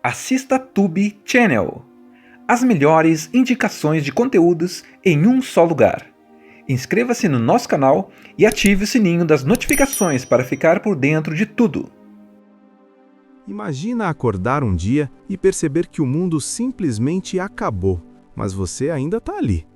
Assista Tube Channel. As melhores indicações de conteúdos em um só lugar. Inscreva-se no nosso canal e ative o sininho das notificações para ficar por dentro de tudo. Imagina acordar um dia e perceber que o mundo simplesmente acabou, mas você ainda está ali.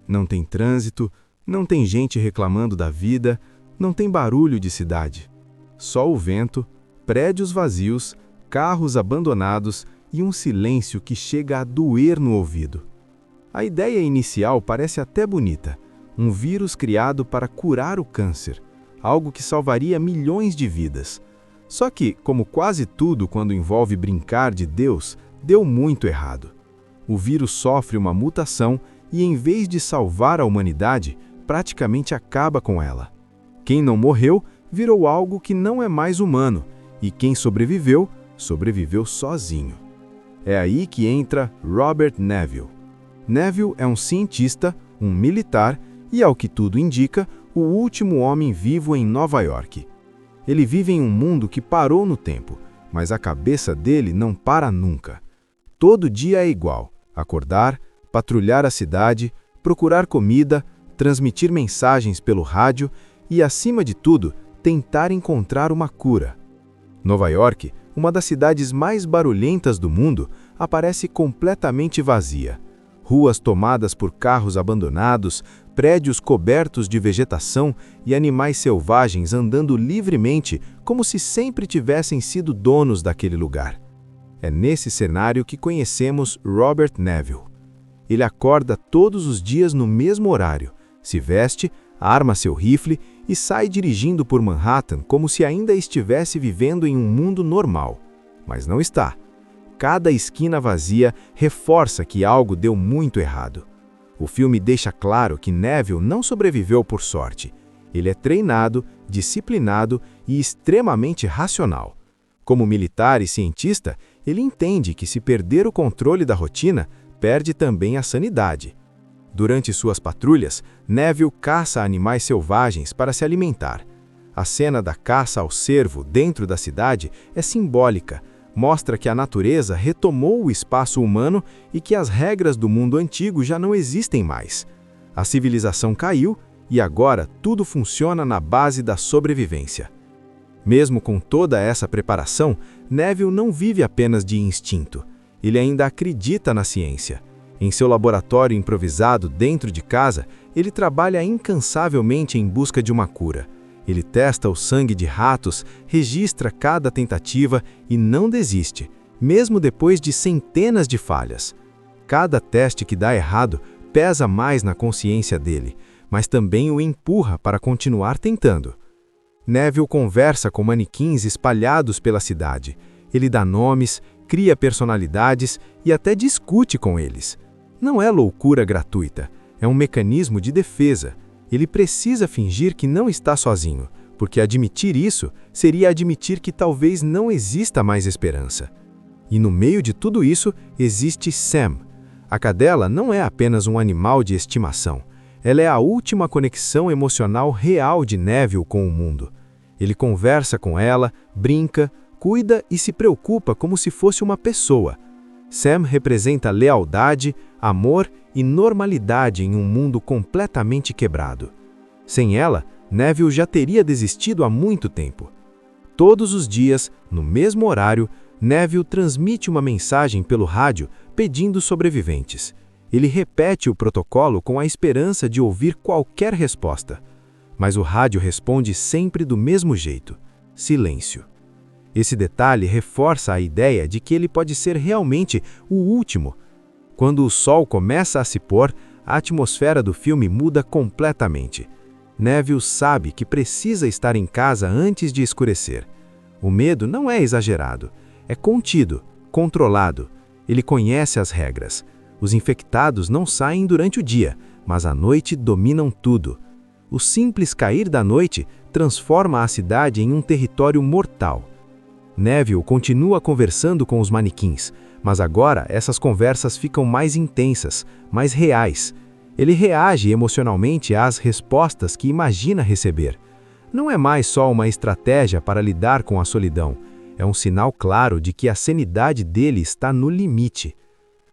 Não tem trânsito, não tem gente reclamando da vida, não tem barulho de cidade. Só o vento, prédios vazios, carros abandonados e um silêncio que chega a doer no ouvido. A ideia inicial parece até bonita. Um vírus criado para curar o câncer, algo que salvaria milhões de vidas. Só que, como quase tudo quando envolve brincar de Deus, deu muito errado. O vírus sofre uma mutação e, em vez de salvar a humanidade, praticamente acaba com ela. Quem não morreu, virou algo que não é mais humano, e quem sobreviveu, sobreviveu sozinho. É aí que entra Robert Neville. Neville é um cientista, um militar e, ao que tudo indica, o último homem vivo em Nova York. Ele vive em um mundo que parou no tempo, mas a cabeça dele não para nunca. Todo dia é igual: acordar, patrulhar a cidade, procurar comida, transmitir mensagens pelo rádio e, acima de tudo, tentar encontrar uma cura. Nova York, uma das cidades mais barulhentas do mundo, aparece completamente vazia. Ruas tomadas por carros abandonados, prédios cobertos de vegetação e animais selvagens andando livremente como se sempre tivessem sido donos daquele lugar. É nesse cenário que conhecemos Robert Neville. Ele acorda todos os dias no mesmo horário, se veste, arma seu rifle e sai dirigindo por Manhattan como se ainda estivesse vivendo em um mundo normal. Mas não está. Cada esquina vazia reforça que algo deu muito errado. O filme deixa claro que Neville não sobreviveu por sorte. Ele é treinado, disciplinado e extremamente racional. Como militar e cientista, ele entende que se perder o controle da rotina, perde também a sanidade. Durante suas patrulhas, Neville caça animais selvagens para se alimentar. A cena da caça ao cervo dentro da cidade é simbólica. Mostra que a natureza retomou o espaço humano e que as regras do mundo antigo já não existem mais. A civilização caiu e agora tudo funciona na base da sobrevivência. Mesmo com toda essa preparação, Neville não vive apenas de instinto. Ele ainda acredita na ciência. Em seu laboratório improvisado dentro de casa, ele trabalha incansavelmente em busca de uma cura. Ele testa o sangue de ratos, registra cada tentativa e não desiste, mesmo depois de centenas de falhas. Cada teste que dá errado pesa mais na consciência dele, mas também o empurra para continuar tentando. Neville conversa com manequins espalhados pela cidade. Ele dá nomes, cria personalidades e até discute com eles. Não é loucura gratuita, é um mecanismo de defesa. Ele precisa fingir que não está sozinho, porque admitir isso seria admitir que talvez não exista mais esperança. E no meio de tudo isso existe Sam. A cadela não é apenas um animal de estimação. Ela é a última conexão emocional real de Neville com o mundo. Ele conversa com ela, brinca, cuida e se preocupa como se fosse uma pessoa. Sam representa lealdade, amor e normalidade em um mundo completamente quebrado. Sem ela, Neville já teria desistido há muito tempo. Todos os dias, no mesmo horário, Neville transmite uma mensagem pelo rádio pedindo sobreviventes. Ele repete o protocolo com a esperança de ouvir qualquer resposta. Mas o rádio responde sempre do mesmo jeito: silêncio. Esse detalhe reforça a ideia de que ele pode ser realmente o último. Quando o sol começa a se pôr, a atmosfera do filme muda completamente. Neville sabe que precisa estar em casa antes de escurecer. O medo não é exagerado, é contido, controlado. Ele conhece as regras. Os infectados não saem durante o dia, mas à noite dominam tudo. O simples cair da noite transforma a cidade em um território mortal. Neville continua conversando com os manequins, mas agora essas conversas ficam mais intensas, mais reais. Ele reage emocionalmente às respostas que imagina receber. Não é mais só uma estratégia para lidar com a solidão. É um sinal claro de que a sanidade dele está no limite.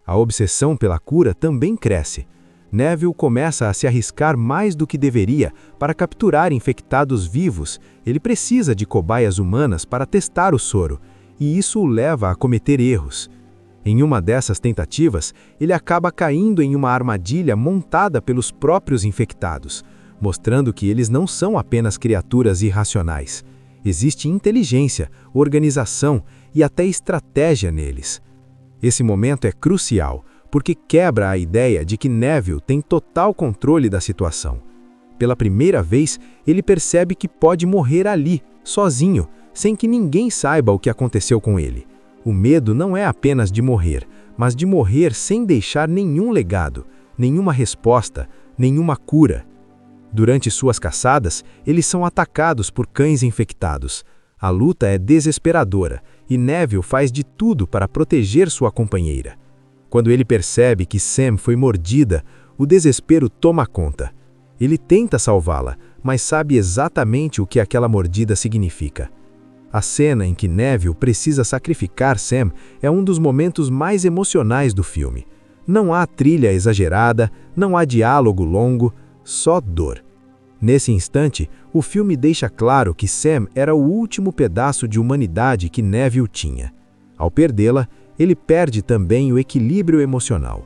A obsessão pela cura também cresce. Neville começa a se arriscar mais do que deveria para capturar infectados vivos. Ele precisa de cobaias humanas para testar o soro, e isso o leva a cometer erros. Em uma dessas tentativas, ele acaba caindo em uma armadilha montada pelos próprios infectados, mostrando que eles não são apenas criaturas irracionais. Existe inteligência, organização e até estratégia neles. Esse momento é crucial, porque quebra a ideia de que Neville tem total controle da situação. Pela primeira vez, ele percebe que pode morrer ali, sozinho, sem que ninguém saiba o que aconteceu com ele. O medo não é apenas de morrer, mas de morrer sem deixar nenhum legado, nenhuma resposta, nenhuma cura. Durante suas caçadas, eles são atacados por cães infectados. A luta é desesperadora e Neville faz de tudo para proteger sua companheira. Quando ele percebe que Sam foi mordida, o desespero toma conta. Ele tenta salvá-la, mas sabe exatamente o que aquela mordida significa. A cena em que Neville precisa sacrificar Sam é um dos momentos mais emocionais do filme. Não há trilha exagerada, não há diálogo longo, só dor. Nesse instante, o filme deixa claro que Sam era o último pedaço de humanidade que Neville tinha. Ao perdê-la, ele perde também o equilíbrio emocional.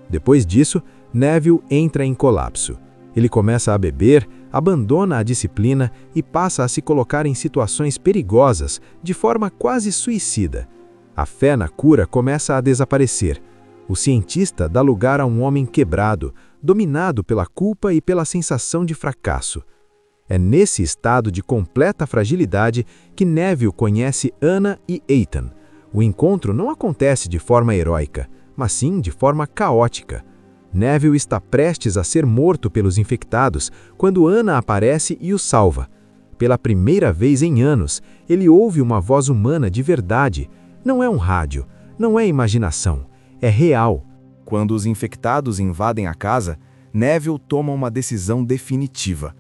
Depois disso, Neville entra em colapso. Ele começa a beber, abandona a disciplina e passa a se colocar em situações perigosas, de forma quase suicida. A fé na cura começa a desaparecer. O cientista dá lugar a um homem quebrado, dominado pela culpa e pela sensação de fracasso. É nesse estado de completa fragilidade que Neville conhece Anna e Ethan. O encontro não acontece de forma heróica, mas sim de forma caótica. Neville está prestes a ser morto pelos infectados quando Anna aparece e o salva. Pela primeira vez em anos, ele ouve uma voz humana de verdade. Não é um rádio, não é imaginação, é real. Quando os infectados invadem a casa, Neville toma uma decisão definitiva.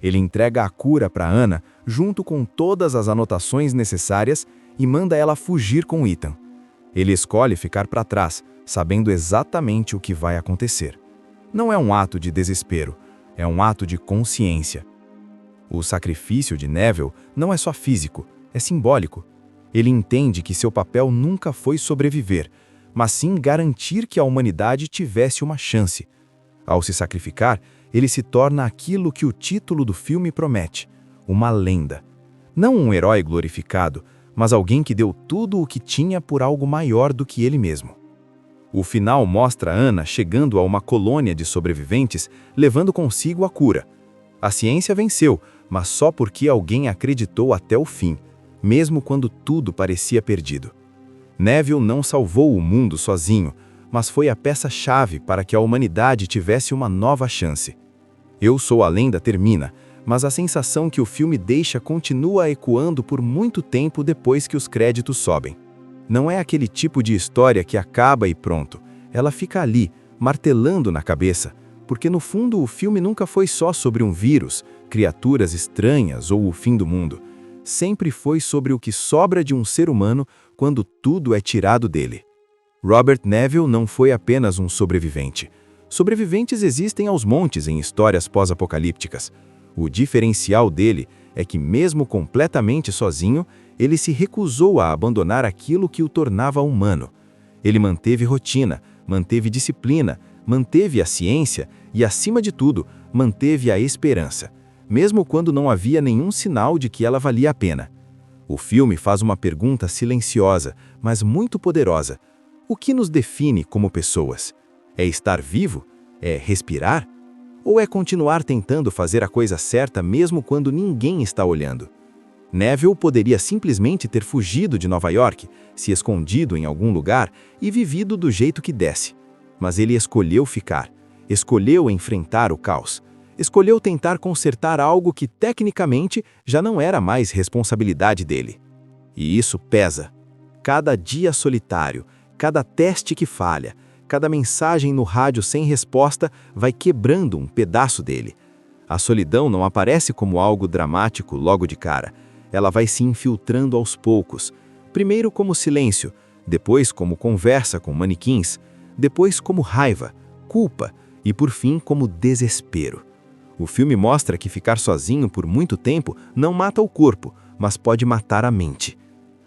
Ele entrega a cura para Anna junto com todas as anotações necessárias e manda ela fugir com Ethan. Ele escolhe ficar para trás, sabendo exatamente o que vai acontecer. Não é um ato de desespero, é um ato de consciência. O sacrifício de Neville não é só físico, é simbólico. Ele entende que seu papel nunca foi sobreviver, mas sim garantir que a humanidade tivesse uma chance. Ao se sacrificar, ele se torna aquilo que o título do filme promete, uma lenda. Não um herói glorificado, mas alguém que deu tudo o que tinha por algo maior do que ele mesmo. O final mostra Anna chegando a uma colônia de sobreviventes, levando consigo a cura. A ciência venceu, mas só porque alguém acreditou até o fim, mesmo quando tudo parecia perdido. Neville não salvou o mundo sozinho, mas foi a peça-chave para que a humanidade tivesse uma nova chance. Eu Sou a Lenda termina, mas a sensação que o filme deixa continua ecoando por muito tempo depois que os créditos sobem. Não é aquele tipo de história que acaba e pronto. Ela fica ali, martelando na cabeça, porque no fundo o filme nunca foi só sobre um vírus, criaturas estranhas ou o fim do mundo. Sempre foi sobre o que sobra de um ser humano quando tudo é tirado dele. Robert Neville não foi apenas um sobrevivente. Sobreviventes existem aos montes em histórias pós-apocalípticas. O diferencial dele é que, mesmo completamente sozinho, ele se recusou a abandonar aquilo que o tornava humano. Ele manteve rotina, manteve disciplina, manteve a ciência e, acima de tudo, manteve a esperança, mesmo quando não havia nenhum sinal de que ela valia a pena. O filme faz uma pergunta silenciosa, mas muito poderosa. O que nos define como pessoas? É estar vivo? É respirar? Ou é continuar tentando fazer a coisa certa mesmo quando ninguém está olhando? Neville poderia simplesmente ter fugido de Nova York, se escondido em algum lugar e vivido do jeito que desse. Mas ele escolheu ficar, escolheu enfrentar o caos, escolheu tentar consertar algo que tecnicamente já não era mais responsabilidade dele. E isso pesa. Cada dia solitário, cada teste que falha, cada mensagem no rádio sem resposta vai quebrando um pedaço dele. A solidão não aparece como algo dramático logo de cara. Ela vai se infiltrando aos poucos, primeiro como silêncio, depois como conversa com manequins, depois como raiva, culpa e por fim como desespero. O filme mostra que ficar sozinho por muito tempo não mata o corpo, mas pode matar a mente.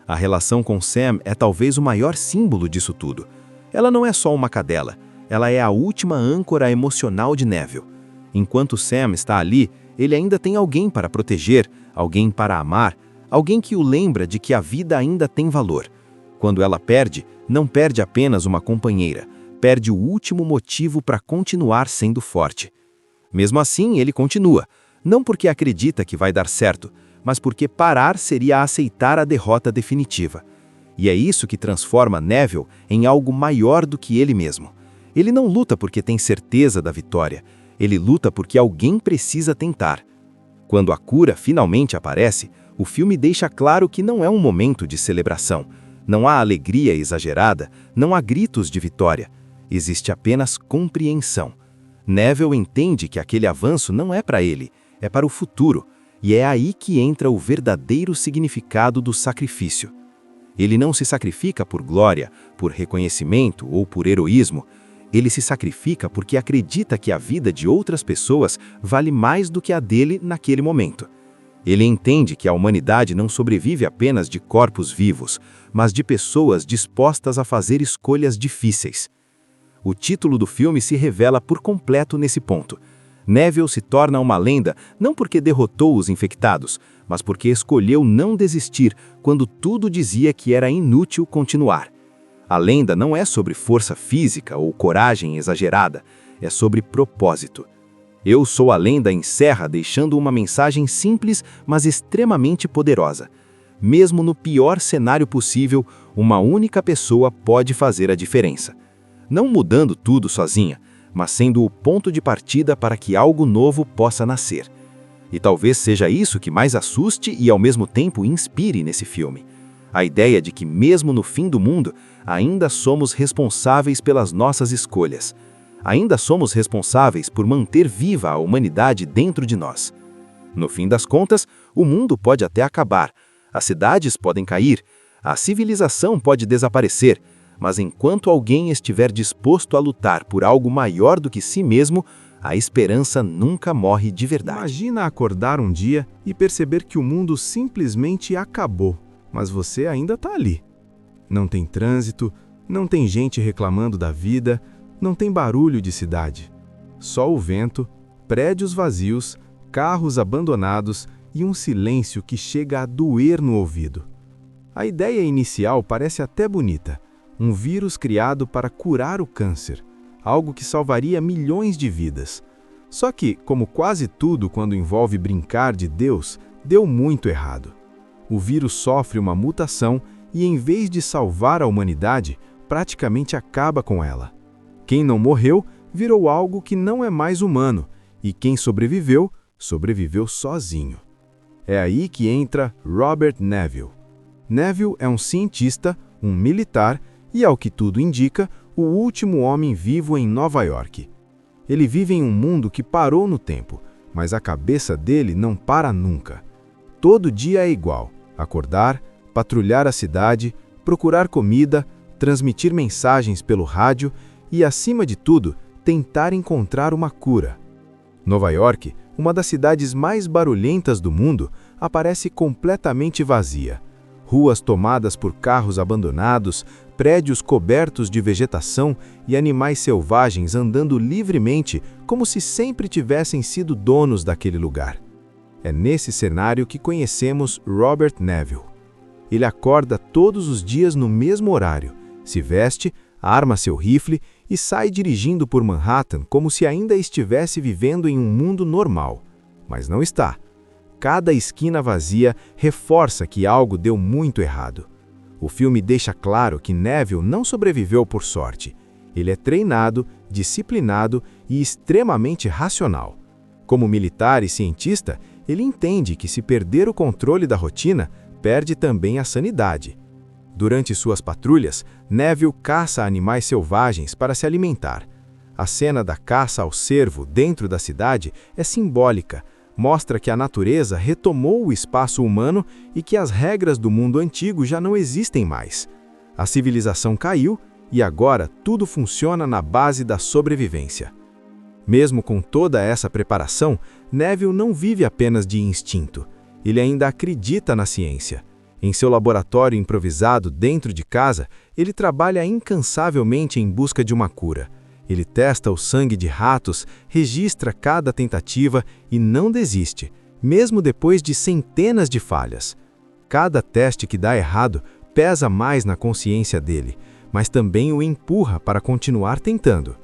A relação com Sam é talvez o maior símbolo disso tudo. Ela não é só uma cadela, ela é a última âncora emocional de Neville. Enquanto Sam está ali, ele ainda tem alguém para proteger, alguém para amar, alguém que o lembra de que a vida ainda tem valor. Quando ela perde, não perde apenas uma companheira, perde o último motivo para continuar sendo forte. Mesmo assim, ele continua, não porque acredita que vai dar certo, mas porque parar seria aceitar a derrota definitiva. E é isso que transforma Neville em algo maior do que ele mesmo. Ele não luta porque tem certeza da vitória, ele luta porque alguém precisa tentar. Quando a cura finalmente aparece, o filme deixa claro que não é um momento de celebração. Não há alegria exagerada, não há gritos de vitória. Existe apenas compreensão. Neville entende que aquele avanço não é para ele, é para o futuro, e é aí que entra o verdadeiro significado do sacrifício. Ele não se sacrifica por glória, por reconhecimento ou por heroísmo. Ele se sacrifica porque acredita que a vida de outras pessoas vale mais do que a dele naquele momento. Ele entende que a humanidade não sobrevive apenas de corpos vivos, mas de pessoas dispostas a fazer escolhas difíceis. O título do filme se revela por completo nesse ponto. Neville se torna uma lenda não porque derrotou os infectados, mas porque escolheu não desistir quando tudo dizia que era inútil continuar. A lenda não é sobre força física ou coragem exagerada, é sobre propósito. Eu Sou a Lenda encerra deixando uma mensagem simples, mas extremamente poderosa. Mesmo no pior cenário possível, uma única pessoa pode fazer a diferença. Não mudando tudo sozinha, mas sendo o ponto de partida para que algo novo possa nascer. E talvez seja isso que mais assuste e ao mesmo tempo inspire nesse filme. A ideia de que mesmo no fim do mundo, ainda somos responsáveis pelas nossas escolhas. Ainda somos responsáveis por manter viva a humanidade dentro de nós. No fim das contas, o mundo pode até acabar, as cidades podem cair, a civilização pode desaparecer, mas enquanto alguém estiver disposto a lutar por algo maior do que si mesmo, a esperança nunca morre de verdade. Imagina acordar um dia e perceber que o mundo simplesmente acabou, mas você ainda está ali. Não tem trânsito, não tem gente reclamando da vida, não tem barulho de cidade. Só o vento, prédios vazios, carros abandonados e um silêncio que chega a doer no ouvido. A ideia inicial parece até bonita. Um vírus criado para curar o câncer, algo que salvaria milhões de vidas. Só que, como quase tudo quando envolve brincar de Deus, deu muito errado. O vírus sofre uma mutação e, em vez de salvar a humanidade, praticamente acaba com ela. Quem não morreu, virou algo que não é mais humano, e quem sobreviveu, sobreviveu sozinho. É aí que entra Robert Neville. Neville é um cientista, um militar e, ao que tudo indica, o último homem vivo em Nova York. Ele vive em um mundo que parou no tempo, mas a cabeça dele não para nunca. Todo dia é igual: acordar, patrulhar a cidade, procurar comida, transmitir mensagens pelo rádio e, acima de tudo, tentar encontrar uma cura. Nova York, uma das cidades mais barulhentas do mundo, aparece completamente vazia. Ruas tomadas por carros abandonados, prédios cobertos de vegetação e animais selvagens andando livremente como se sempre tivessem sido donos daquele lugar. É nesse cenário que conhecemos Robert Neville. Ele acorda todos os dias no mesmo horário, se veste, arma seu rifle e sai dirigindo por Manhattan como se ainda estivesse vivendo em um mundo normal. Mas não está. Cada esquina vazia reforça que algo deu muito errado. O filme deixa claro que Neville não sobreviveu por sorte. Ele é treinado, disciplinado e extremamente racional. Como militar e cientista, ele entende que se perder o controle da rotina, perde também a sanidade. Durante suas patrulhas, Neville caça animais selvagens para se alimentar. A cena da caça ao cervo dentro da cidade é simbólica. Mostra que a natureza retomou o espaço humano e que as regras do mundo antigo já não existem mais. A civilização caiu e agora tudo funciona na base da sobrevivência. Mesmo com toda essa preparação, Neville não vive apenas de instinto. Ele ainda acredita na ciência. Em seu laboratório improvisado dentro de casa, ele trabalha incansavelmente em busca de uma cura. Ele testa o sangue de ratos, registra cada tentativa e não desiste, mesmo depois de centenas de falhas. Cada teste que dá errado pesa mais na consciência dele, mas também o empurra para continuar tentando.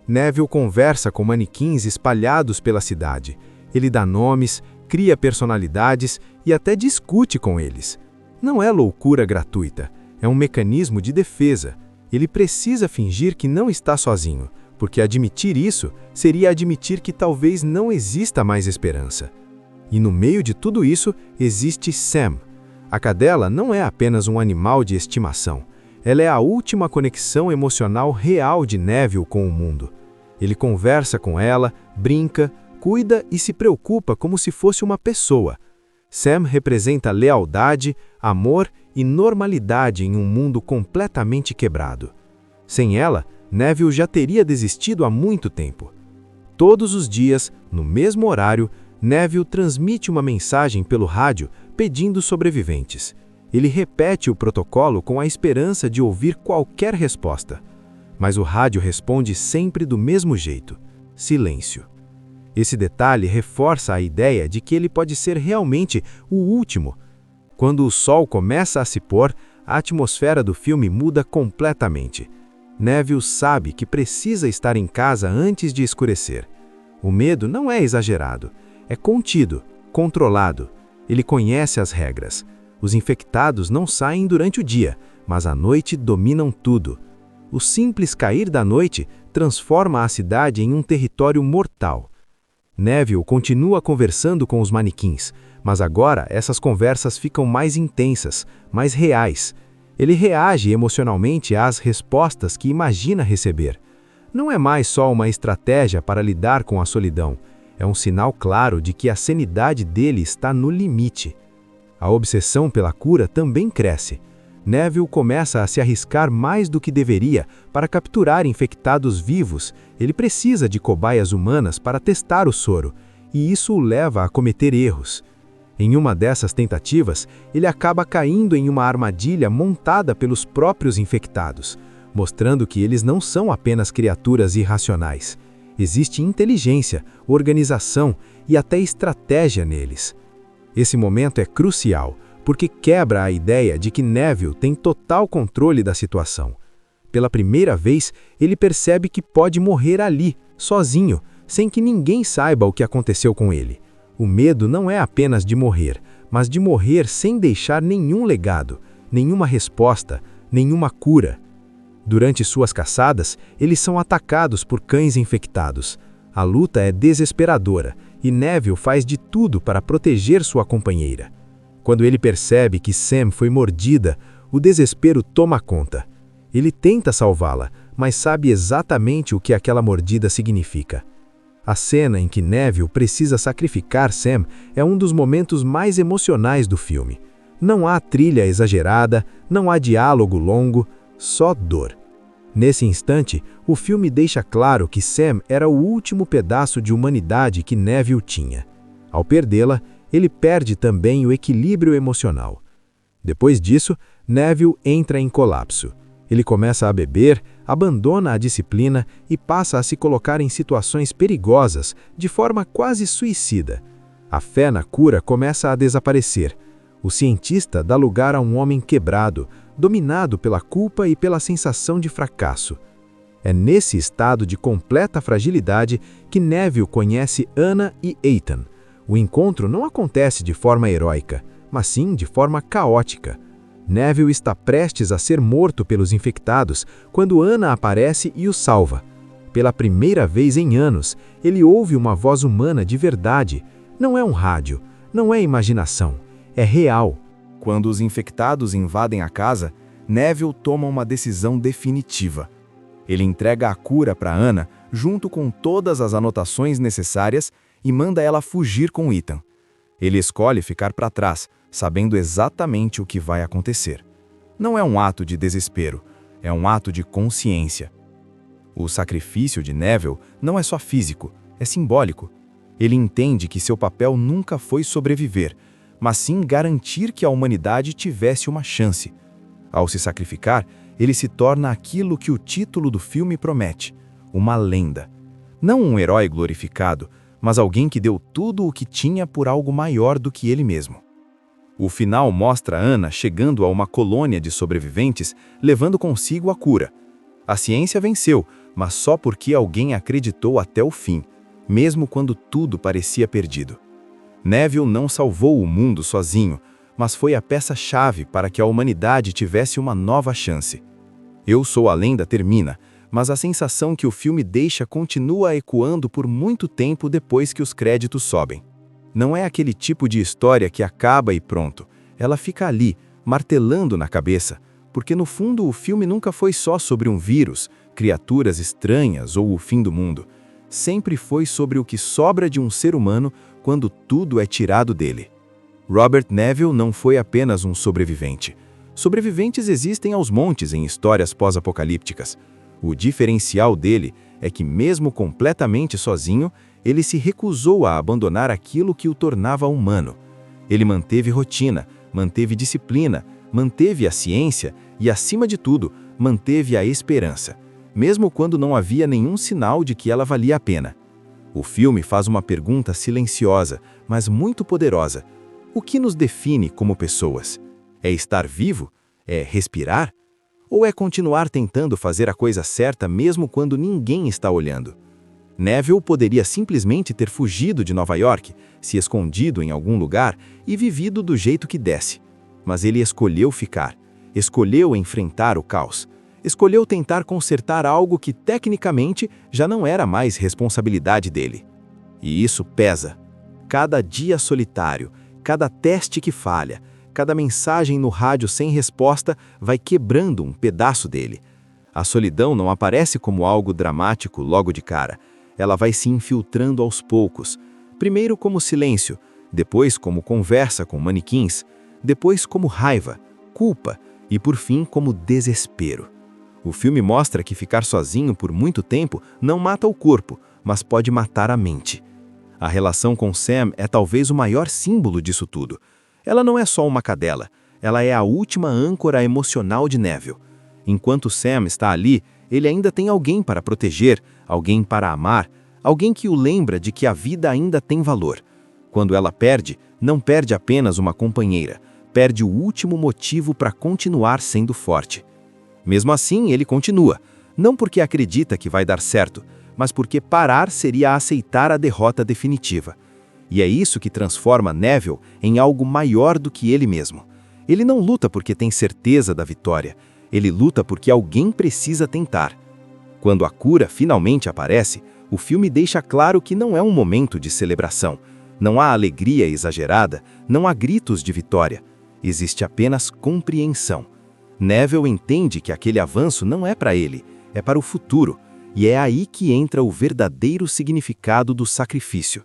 Neville conversa com manequins espalhados pela cidade. Ele dá nomes, cria personalidades e até discute com eles. Não é loucura gratuita, é um mecanismo de defesa. Ele precisa fingir que não está sozinho, porque admitir isso seria admitir que talvez não exista mais esperança. E no meio de tudo isso existe Sam. A cadela não é apenas um animal de estimação. Ela é a última conexão emocional real de Neville com o mundo. Ele conversa com ela, brinca, cuida e se preocupa como se fosse uma pessoa. Sam representa lealdade, amor e normalidade em um mundo completamente quebrado. Sem ela, Neville já teria desistido há muito tempo. Todos os dias, no mesmo horário, Neville transmite uma mensagem pelo rádio pedindo sobreviventes. Ele repete o protocolo com a esperança de ouvir qualquer resposta. Mas o rádio responde sempre do mesmo jeito: silêncio. Esse detalhe reforça a ideia de que ele pode ser realmente o último. Quando o sol começa a se pôr, a atmosfera do filme muda completamente. Neville sabe que precisa estar em casa antes de escurecer. O medo não é exagerado, é contido, controlado. Ele conhece as regras. Os infectados não saem durante o dia, mas à noite dominam tudo. O simples cair da noite transforma a cidade em um território mortal. Neville continua conversando com os manequins, mas agora essas conversas ficam mais intensas, mais reais. Ele reage emocionalmente às respostas que imagina receber. Não é mais só uma estratégia para lidar com a solidão. É um sinal claro de que a sanidade dele está no limite. A obsessão pela cura também cresce. Neville começa a se arriscar mais do que deveria para capturar infectados vivos. Ele precisa de cobaias humanas para testar o soro, e isso o leva a cometer erros. Em uma dessas tentativas, ele acaba caindo em uma armadilha montada pelos próprios infectados, mostrando que eles não são apenas criaturas irracionais. Existe inteligência, organização e até estratégia neles. Esse momento é crucial, porque quebra a ideia de que Neville tem total controle da situação. Pela primeira vez, ele percebe que pode morrer ali, sozinho, sem que ninguém saiba o que aconteceu com ele. O medo não é apenas de morrer, mas de morrer sem deixar nenhum legado, nenhuma resposta, nenhuma cura. Durante suas caçadas, eles são atacados por cães infectados. A luta é desesperadora e Neville faz de tudo para proteger sua companheira. Quando ele percebe que Sam foi mordida, o desespero toma conta. Ele tenta salvá-la, mas sabe exatamente o que aquela mordida significa. A cena em que Neville precisa sacrificar Sam é um dos momentos mais emocionais do filme. Não há trilha exagerada, não há diálogo longo, só dor. Nesse instante, o filme deixa claro que Sam era o último pedaço de humanidade que Neville tinha. Ao perdê-la, ele perde também o equilíbrio emocional. Depois disso, Neville entra em colapso. Ele começa a beber, abandona a disciplina e passa a se colocar em situações perigosas, de forma quase suicida. A fé na cura começa a desaparecer. O cientista dá lugar a um homem quebrado, dominado pela culpa e pela sensação de fracasso. É nesse estado de completa fragilidade que Neville conhece Anna e Ethan. O encontro não acontece de forma heróica, mas sim de forma caótica. Neville está prestes a ser morto pelos infectados quando Anna aparece e o salva. Pela primeira vez em anos, ele ouve uma voz humana de verdade. Não é um rádio, não é imaginação, é real. Quando os infectados invadem a casa, Neville toma uma decisão definitiva. Ele entrega a cura para Anna, junto com todas as anotações necessárias, e manda ela fugir com Ethan. Ele escolhe ficar para trás, sabendo exatamente o que vai acontecer. Não é um ato de desespero, é um ato de consciência. O sacrifício de Neville não é só físico, é simbólico. Ele entende que seu papel nunca foi sobreviver, mas sim garantir que a humanidade tivesse uma chance. Ao se sacrificar, ele se torna aquilo que o título do filme promete, uma lenda. Não um herói glorificado, mas alguém que deu tudo o que tinha por algo maior do que ele mesmo. O final mostra Anna chegando a uma colônia de sobreviventes, levando consigo a cura. A ciência venceu, mas só porque alguém acreditou até o fim, mesmo quando tudo parecia perdido. Neville não salvou o mundo sozinho, mas foi a peça-chave para que a humanidade tivesse uma nova chance. Eu Sou a Lenda termina, mas a sensação que o filme deixa continua ecoando por muito tempo depois que os créditos sobem. Não é aquele tipo de história que acaba e pronto. Ela fica ali, martelando na cabeça, porque no fundo o filme nunca foi só sobre um vírus, criaturas estranhas ou o fim do mundo. Sempre foi sobre o que sobra de um ser humano quando tudo é tirado dele. Robert Neville não foi apenas um sobrevivente. Sobreviventes existem aos montes em histórias pós-apocalípticas. O diferencial dele é que, mesmo completamente sozinho, ele se recusou a abandonar aquilo que o tornava humano. Ele manteve rotina, manteve disciplina, manteve a ciência e, acima de tudo, manteve a esperança, mesmo quando não havia nenhum sinal de que ela valia a pena. O filme faz uma pergunta silenciosa, mas muito poderosa. O que nos define como pessoas? É estar vivo? É respirar? Ou é continuar tentando fazer a coisa certa mesmo quando ninguém está olhando? Neville poderia simplesmente ter fugido de Nova York, se escondido em algum lugar e vivido do jeito que desse. Mas ele escolheu ficar, escolheu enfrentar o caos, escolheu tentar consertar algo que tecnicamente já não era mais responsabilidade dele. E isso pesa. Cada dia solitário, cada teste que falha, cada mensagem no rádio sem resposta vai quebrando um pedaço dele. A solidão não aparece como algo dramático logo de cara. Ela vai se infiltrando aos poucos. Primeiro como silêncio, depois como conversa com manequins, depois como raiva, culpa e por fim como desespero. O filme mostra que ficar sozinho por muito tempo não mata o corpo, mas pode matar a mente. A relação com Sam é talvez o maior símbolo disso tudo. Ela não é só uma cadela, ela é a última âncora emocional de Neville. Enquanto Sam está ali, ele ainda tem alguém para proteger, alguém para amar, alguém que o lembra de que a vida ainda tem valor. Quando ela perde, não perde apenas uma companheira, perde o último motivo para continuar sendo forte. Mesmo assim, ele continua, não porque acredita que vai dar certo, mas porque parar seria aceitar a derrota definitiva. E é isso que transforma Neville em algo maior do que ele mesmo. Ele não luta porque tem certeza da vitória, ele luta porque alguém precisa tentar. Quando a cura finalmente aparece, o filme deixa claro que não é um momento de celebração. Não há alegria exagerada, não há gritos de vitória. Existe apenas compreensão. Neville entende que aquele avanço não é para ele, é para o futuro, e é aí que entra o verdadeiro significado do sacrifício.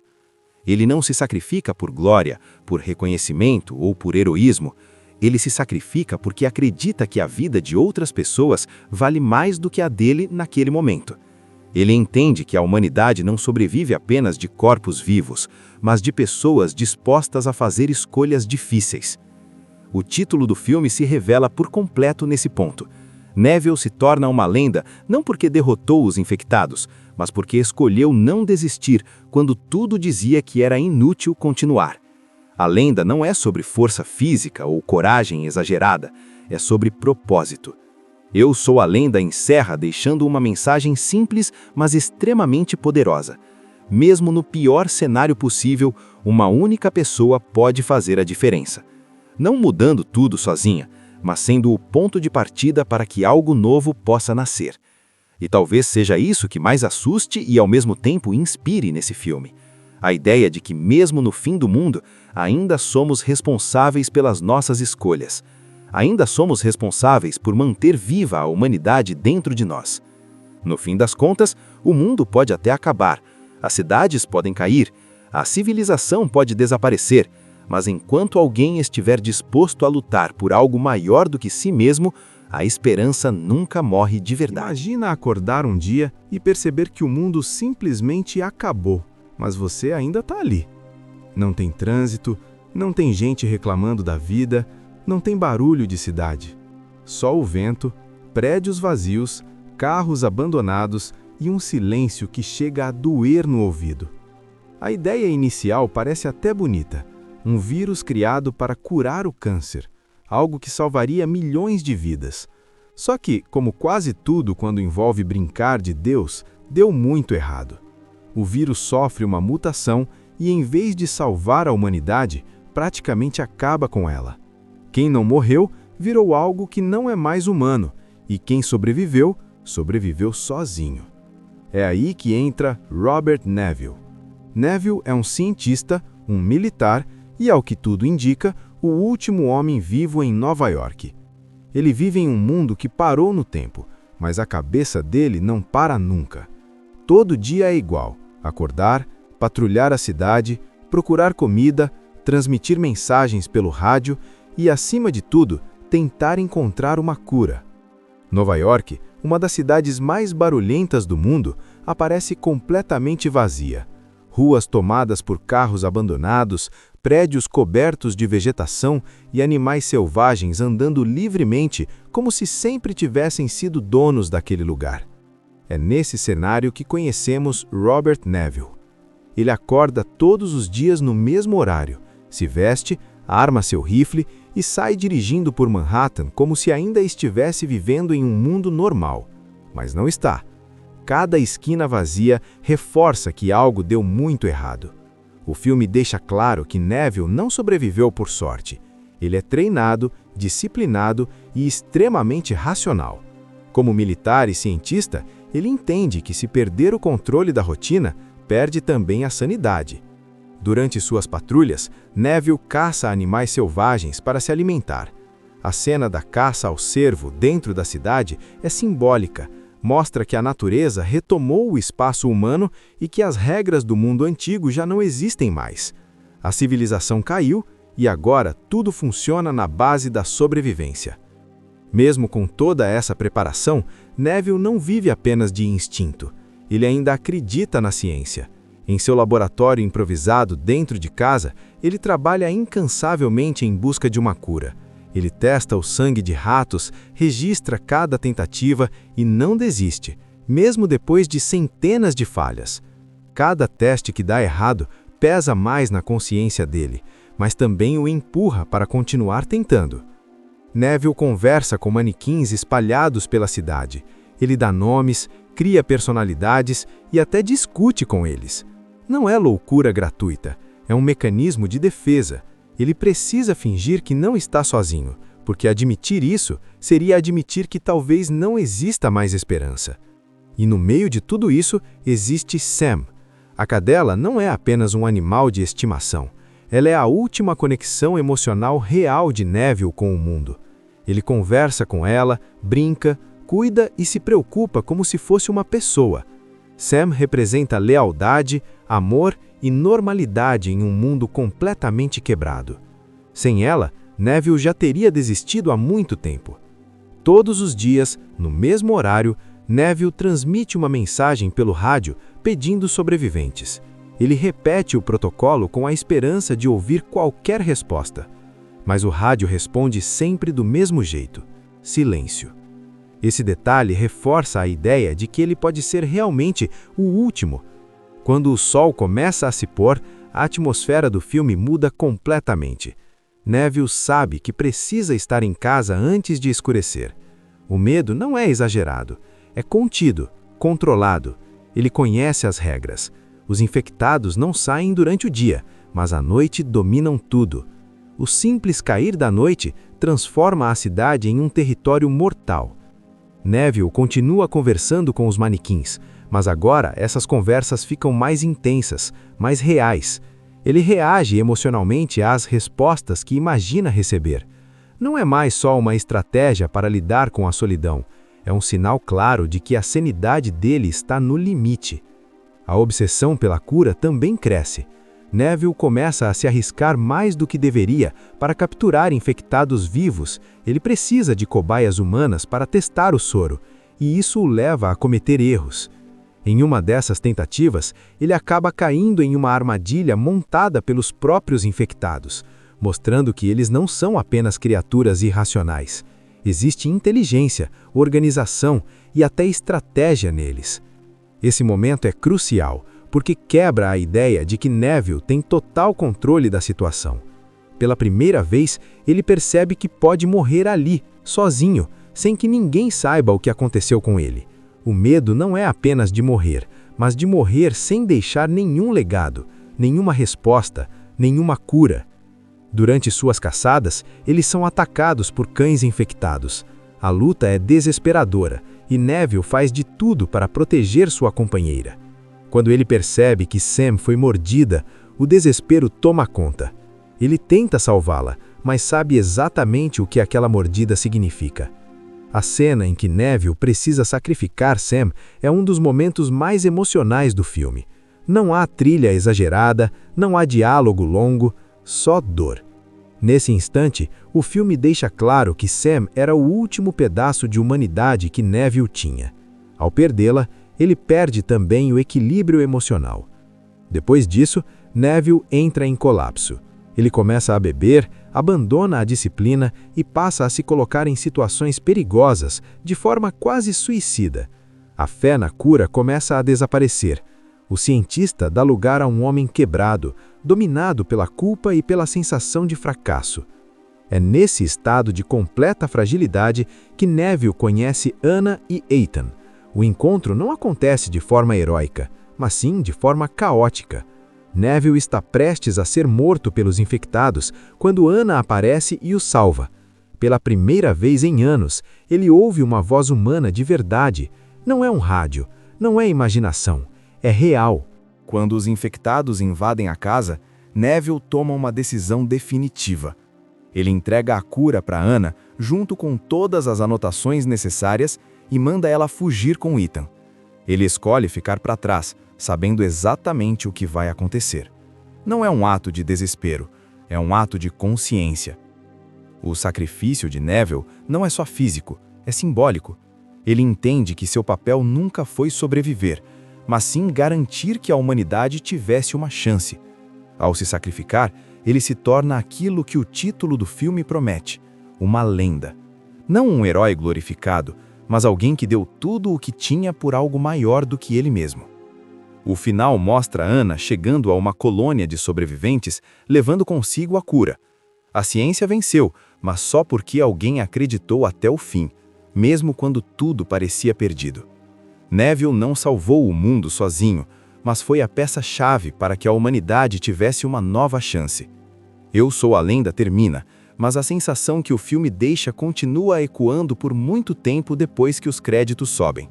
Ele não se sacrifica por glória, por reconhecimento ou por heroísmo. Ele se sacrifica porque acredita que a vida de outras pessoas vale mais do que a dele naquele momento. Ele entende que a humanidade não sobrevive apenas de corpos vivos, mas de pessoas dispostas a fazer escolhas difíceis. O título do filme se revela por completo nesse ponto. Neville se torna uma lenda não porque derrotou os infectados, mas porque escolheu não desistir quando tudo dizia que era inútil continuar. A lenda não é sobre força física ou coragem exagerada, é sobre propósito. Eu Sou a Lenda encerra deixando uma mensagem simples, mas extremamente poderosa. Mesmo no pior cenário possível, uma única pessoa pode fazer a diferença. Não mudando tudo sozinha, mas sendo o ponto de partida para que algo novo possa nascer. E talvez seja isso que mais assuste e ao mesmo tempo inspire nesse filme. A ideia de que mesmo no fim do mundo, ainda somos responsáveis pelas nossas escolhas. Ainda somos responsáveis por manter viva a humanidade dentro de nós. No fim das contas, o mundo pode até acabar, as cidades podem cair, A civilização pode desaparecer, mas enquanto alguém estiver disposto a lutar por algo maior do que si mesmo, a esperança nunca morre de verdade. Imagina acordar um dia e perceber que o mundo simplesmente acabou, mas você ainda está ali. Não tem trânsito, não tem gente reclamando da vida, não tem barulho de cidade. Só o vento, prédios vazios, carros abandonados e um silêncio que chega a doer no ouvido. A ideia inicial parece até bonita. Um vírus criado para curar o câncer, algo que salvaria milhões de vidas. Só que, como quase tudo quando envolve brincar de Deus, deu muito errado. O vírus sofre uma mutação e, em vez de salvar a humanidade, praticamente acaba com ela. Quem não morreu, virou algo que não é mais humano, e quem sobreviveu, sobreviveu sozinho. É aí que entra Robert Neville. Neville é um cientista, um militar e, ao que tudo indica, o último homem vivo em Nova York. Ele vive em um mundo que parou no tempo, mas a cabeça dele não para nunca. Todo dia é igual: acordar, patrulhar a cidade, procurar comida, transmitir mensagens pelo rádio e, acima de tudo, tentar encontrar uma cura. Nova York, uma das cidades mais barulhentas do mundo, aparece completamente vazia. Ruas tomadas por carros abandonados, prédios cobertos de vegetação e animais selvagens andando livremente como se sempre tivessem sido donos daquele lugar. É nesse cenário que conhecemos Robert Neville. Ele acorda todos os dias no mesmo horário, se veste, arma seu rifle e sai dirigindo por Manhattan como se ainda estivesse vivendo em um mundo normal. Mas não está. Cada esquina vazia reforça que algo deu muito errado. O filme deixa claro que Neville não sobreviveu por sorte. Ele é treinado, disciplinado e extremamente racional. Como militar e cientista, ele entende que se perder o controle da rotina, perde também a sanidade. Durante suas patrulhas, Neville caça animais selvagens para se alimentar. A cena da caça ao cervo dentro da cidade é simbólica. Mostra que a natureza retomou o espaço humano e que as regras do mundo antigo já não existem mais. A civilização caiu e agora tudo funciona na base da sobrevivência. Mesmo com toda essa preparação, Neville não vive apenas de instinto. Ele ainda acredita na ciência. Em seu laboratório improvisado dentro de casa, ele trabalha incansavelmente em busca de uma cura. Ele testa o sangue de ratos, registra cada tentativa e não desiste, mesmo depois de centenas de falhas. Cada teste que dá errado pesa mais na consciência dele, mas também o empurra para continuar tentando. Neville conversa com manequins espalhados pela cidade. Ele dá nomes, cria personalidades e até discute com eles. Não é loucura gratuita, é um mecanismo de defesa. Ele precisa fingir que não está sozinho, porque admitir isso seria admitir que talvez não exista mais esperança. E no meio de tudo isso existe Sam. A cadela não é apenas um animal de estimação. Ela é a última conexão emocional real de Neville com o mundo. Ele conversa com ela, brinca, cuida e se preocupa como se fosse uma pessoa. Sam representa lealdade, amor e normalidade em um mundo completamente quebrado. Sem ela, Neville já teria desistido há muito tempo. Todos os dias, no mesmo horário, Neville transmite uma mensagem pelo rádio pedindo sobreviventes. Ele repete o protocolo com a esperança de ouvir qualquer resposta. Mas o rádio responde sempre do mesmo jeito: silêncio. Esse detalhe reforça a ideia de que ele pode ser realmente o último. Quando o sol começa a se pôr, a atmosfera do filme muda completamente. Neville sabe que precisa estar em casa antes de escurecer. O medo não é exagerado, é contido, controlado. Ele conhece as regras. Os infectados não saem durante o dia, mas à noite dominam tudo. O simples cair da noite transforma a cidade em um território mortal. Neville continua conversando com os manequins, mas agora essas conversas ficam mais intensas, mais reais. Ele reage emocionalmente às respostas que imagina receber. Não é mais só uma estratégia para lidar com a solidão. É um sinal claro de que a sanidade dele está no limite. A obsessão pela cura também cresce. Neville começa a se arriscar mais do que deveria para capturar infectados vivos. Ele precisa de cobaias humanas para testar o soro, e isso o leva a cometer erros. Em uma dessas tentativas, ele acaba caindo em uma armadilha montada pelos próprios infectados, mostrando que eles não são apenas criaturas irracionais. Existe inteligência, organização e até estratégia neles. Esse momento é crucial, porque quebra a ideia de que Neville tem total controle da situação. Pela primeira vez, ele percebe que pode morrer ali, sozinho, sem que ninguém saiba o que aconteceu com ele. O medo não é apenas de morrer, mas de morrer sem deixar nenhum legado, nenhuma resposta, nenhuma cura. Durante suas caçadas, eles são atacados por cães infectados. A luta é desesperadora e Neville faz de tudo para proteger sua companheira. Quando ele percebe que Sam foi mordida, o desespero toma conta. Ele tenta salvá-la, mas sabe exatamente o que aquela mordida significa. A cena em que Neville precisa sacrificar Sam é um dos momentos mais emocionais do filme. Não há trilha exagerada, não há diálogo longo, só dor. Nesse instante, o filme deixa claro que Sam era o último pedaço de humanidade que Neville tinha. Ao perdê-la, ele perde também o equilíbrio emocional. Depois disso, Neville entra em colapso. Ele começa a beber, abandona a disciplina e passa a se colocar em situações perigosas, de forma quase suicida. A fé na cura começa a desaparecer. O cientista dá lugar a um homem quebrado, dominado pela culpa e pela sensação de fracasso. É nesse estado de completa fragilidade que Neville conhece Anna e Ethan. O encontro não acontece de forma heróica, mas sim de forma caótica. Neville está prestes a ser morto pelos infectados quando Anna aparece e o salva. Pela primeira vez em anos, ele ouve uma voz humana de verdade. Não é um rádio, não é imaginação, é real. Quando os infectados invadem a casa, Neville toma uma decisão definitiva. Ele entrega a cura para Anna junto com todas as anotações necessárias e manda ela fugir com Ethan. Ele escolhe ficar para trás, sabendo exatamente o que vai acontecer. Não é um ato de desespero, é um ato de consciência. O sacrifício de Neville não é só físico, é simbólico. Ele entende que seu papel nunca foi sobreviver, mas sim garantir que a humanidade tivesse uma chance. Ao se sacrificar, ele se torna aquilo que o título do filme promete, uma lenda. Não um herói glorificado, mas alguém que deu tudo o que tinha por algo maior do que ele mesmo. O final mostra Anna chegando a uma colônia de sobreviventes, levando consigo a cura. A ciência venceu, mas só porque alguém acreditou até o fim, mesmo quando tudo parecia perdido. Neville não salvou o mundo sozinho, mas foi a peça-chave para que a humanidade tivesse uma nova chance. Eu Sou a Lenda termina, mas a sensação que o filme deixa continua ecoando por muito tempo depois que os créditos sobem.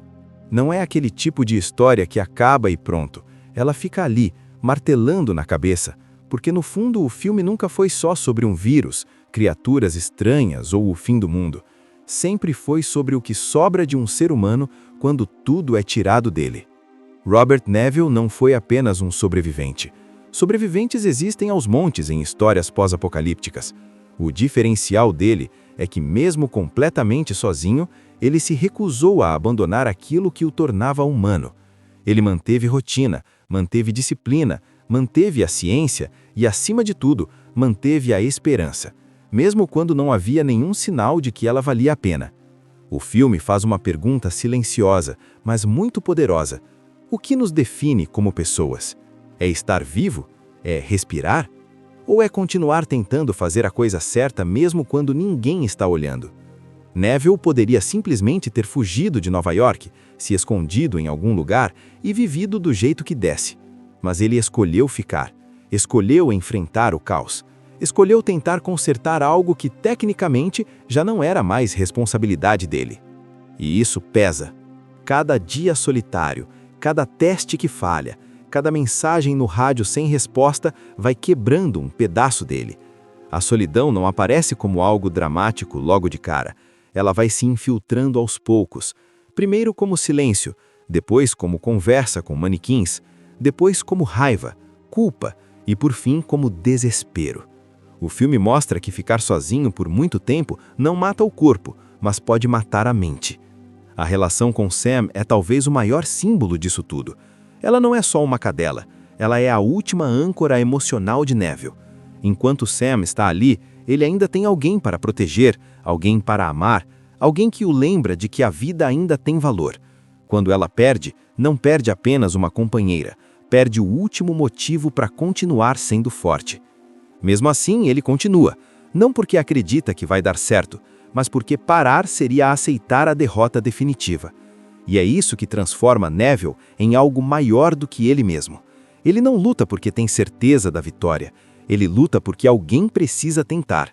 Não é aquele tipo de história que acaba e pronto. Ela fica ali, martelando na cabeça, porque no fundo o filme nunca foi só sobre um vírus, criaturas estranhas ou o fim do mundo. Sempre foi sobre o que sobra de um ser humano quando tudo é tirado dele. Robert Neville não foi apenas um sobrevivente. Sobreviventes existem aos montes em histórias pós-apocalípticas. O diferencial dele é que, mesmo completamente sozinho, ele se recusou a abandonar aquilo que o tornava humano. Ele manteve rotina, manteve disciplina, manteve a ciência e, acima de tudo, manteve a esperança, mesmo quando não havia nenhum sinal de que ela valia a pena. O filme faz uma pergunta silenciosa, mas muito poderosa. O que nos define como pessoas? É estar vivo? É respirar? Ou é continuar tentando fazer a coisa certa mesmo quando ninguém está olhando? Neville poderia simplesmente ter fugido de Nova York, se escondido em algum lugar e vivido do jeito que desse. Mas ele escolheu ficar, escolheu enfrentar o caos, escolheu tentar consertar algo que tecnicamente já não era mais responsabilidade dele. E isso pesa. Cada dia solitário, cada teste que falha, cada mensagem no rádio sem resposta vai quebrando um pedaço dele. A solidão não aparece como algo dramático logo de cara. Ela vai se infiltrando aos poucos. Primeiro como silêncio, depois como conversa com manequins, depois como raiva, culpa e, por fim, como desespero. O filme mostra que ficar sozinho por muito tempo não mata o corpo, mas pode matar a mente. A relação com Sam é talvez o maior símbolo disso tudo. Ela não é só uma cadela, ela é a última âncora emocional de Neville. Enquanto Sam está ali, ele ainda tem alguém para proteger, alguém para amar, alguém que o lembra de que a vida ainda tem valor. Quando ela perde, não perde apenas uma companheira, perde o último motivo para continuar sendo forte. Mesmo assim, ele continua, não porque acredita que vai dar certo, mas porque parar seria aceitar a derrota definitiva. E é isso que transforma Neville em algo maior do que ele mesmo. Ele não luta porque tem certeza da vitória, ele luta porque alguém precisa tentar.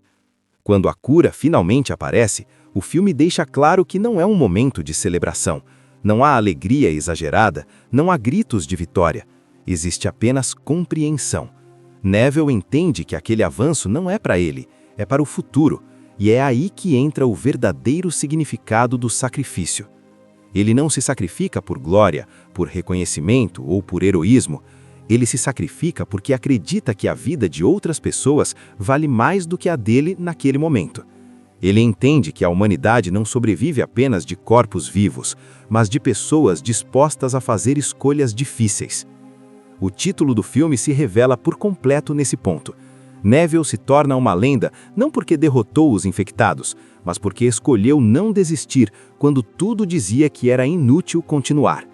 Quando a cura finalmente aparece, o filme deixa claro que não é um momento de celebração. Não há alegria exagerada, não há gritos de vitória. Existe apenas compreensão. Neville entende que aquele avanço não é para ele, é para o futuro, e é aí que entra o verdadeiro significado do sacrifício. Ele não se sacrifica por glória, por reconhecimento ou por heroísmo. Ele se sacrifica porque acredita que a vida de outras pessoas vale mais do que a dele naquele momento. Ele entende que a humanidade não sobrevive apenas de corpos vivos, mas de pessoas dispostas a fazer escolhas difíceis. O título do filme se revela por completo nesse ponto. Neville se torna uma lenda não porque derrotou os infectados, mas porque escolheu não desistir quando tudo dizia que era inútil continuar.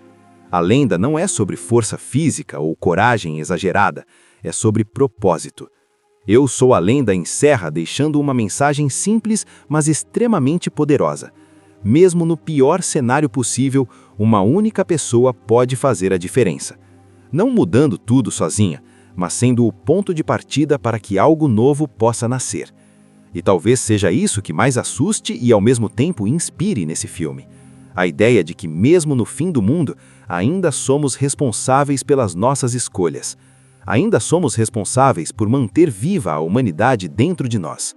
A lenda não é sobre força física ou coragem exagerada, é sobre propósito. Eu Sou a Lenda encerra deixando uma mensagem simples, mas extremamente poderosa. Mesmo no pior cenário possível, uma única pessoa pode fazer a diferença. Não mudando tudo sozinha, mas sendo o ponto de partida para que algo novo possa nascer. E talvez seja isso que mais assuste e ao mesmo tempo inspire nesse filme. A ideia de que mesmo no fim do mundo, ainda somos responsáveis pelas nossas escolhas. Ainda somos responsáveis por manter viva a humanidade dentro de nós.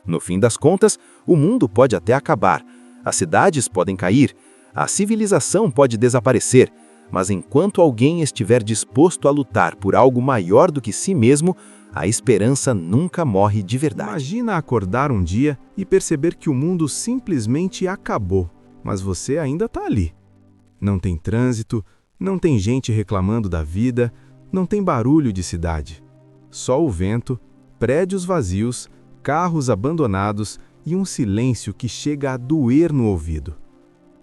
No fim das contas, o mundo pode até acabar, as cidades podem cair, a civilização pode desaparecer, mas enquanto alguém estiver disposto a lutar por algo maior do que si mesmo, a esperança nunca morre de verdade. Imagina acordar um dia e perceber que o mundo simplesmente acabou, mas você ainda está ali. Não tem trânsito, não tem gente reclamando da vida, não tem barulho de cidade. Só o vento, prédios vazios, carros abandonados e um silêncio que chega a doer no ouvido.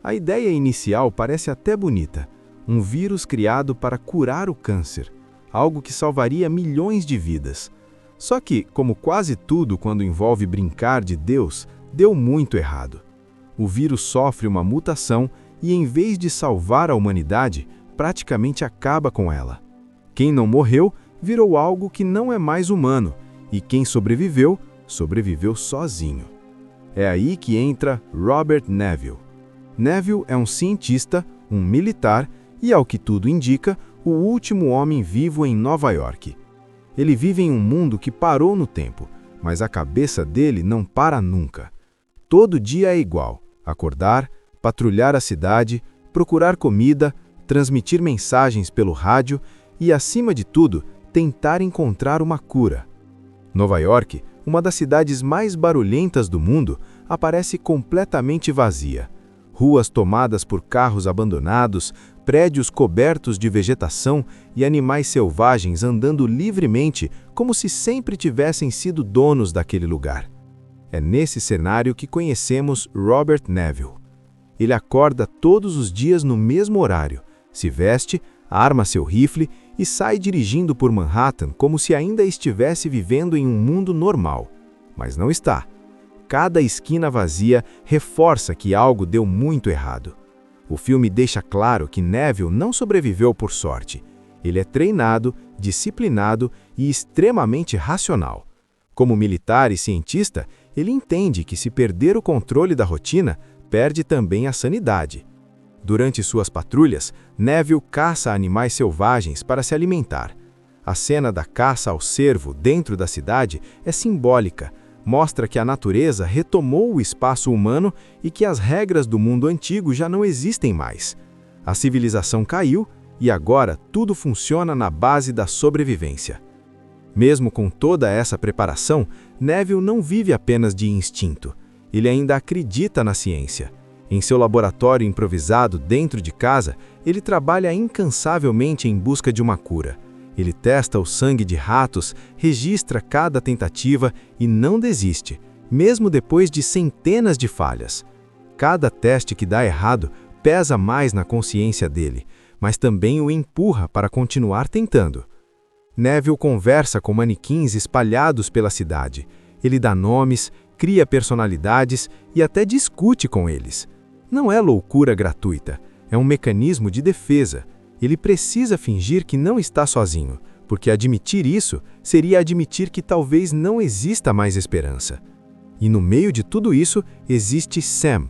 A ideia inicial parece até bonita. Um vírus criado para curar o câncer, algo que salvaria milhões de vidas. Só que, como quase tudo quando envolve brincar de Deus, deu muito errado. O vírus sofre uma mutação e, em vez de salvar a humanidade, praticamente acaba com ela. Quem não morreu virou algo que não é mais humano, e quem sobreviveu, sobreviveu sozinho. É aí que entra Robert Neville. Neville é um cientista, um militar e, ao que tudo indica, o último homem vivo em Nova York. Ele vive em um mundo que parou no tempo, mas a cabeça dele não para nunca. Todo dia é igual: acordar, patrulhar a cidade, procurar comida, transmitir mensagens pelo rádio e, acima de tudo, tentar encontrar uma cura. Nova York, uma das cidades mais barulhentas do mundo, aparece completamente vazia. Ruas tomadas por carros abandonados, prédios cobertos de vegetação e animais selvagens andando livremente como se sempre tivessem sido donos daquele lugar. É nesse cenário que conhecemos Robert Neville. Ele acorda todos os dias no mesmo horário, se veste, arma seu rifle e sai dirigindo por Manhattan como se ainda estivesse vivendo em um mundo normal. Mas não está. Cada esquina vazia reforça que algo deu muito errado. O filme deixa claro que Neville não sobreviveu por sorte. Ele é treinado, disciplinado e extremamente racional. Como militar e cientista, ele entende que se perder o controle da rotina, perde também a sanidade. Durante suas patrulhas, Neville caça animais selvagens para se alimentar. A cena da caça ao cervo dentro da cidade é simbólica. Mostra que a natureza retomou o espaço humano e que as regras do mundo antigo já não existem mais. A civilização caiu e agora tudo funciona na base da sobrevivência. Mesmo com toda essa preparação, Neville não vive apenas de instinto. Ele ainda acredita na ciência. Em seu laboratório improvisado dentro de casa, ele trabalha incansavelmente em busca de uma cura. Ele testa o sangue de ratos, registra cada tentativa e não desiste, mesmo depois de centenas de falhas. Cada teste que dá errado pesa mais na consciência dele, mas também o empurra para continuar tentando. Neville conversa com manequins espalhados pela cidade. Ele dá nomes, cria personalidades e até discute com eles. Não é loucura gratuita, é um mecanismo de defesa. Ele precisa fingir que não está sozinho, porque admitir isso seria admitir que talvez não exista mais esperança. E no meio de tudo isso existe Sam.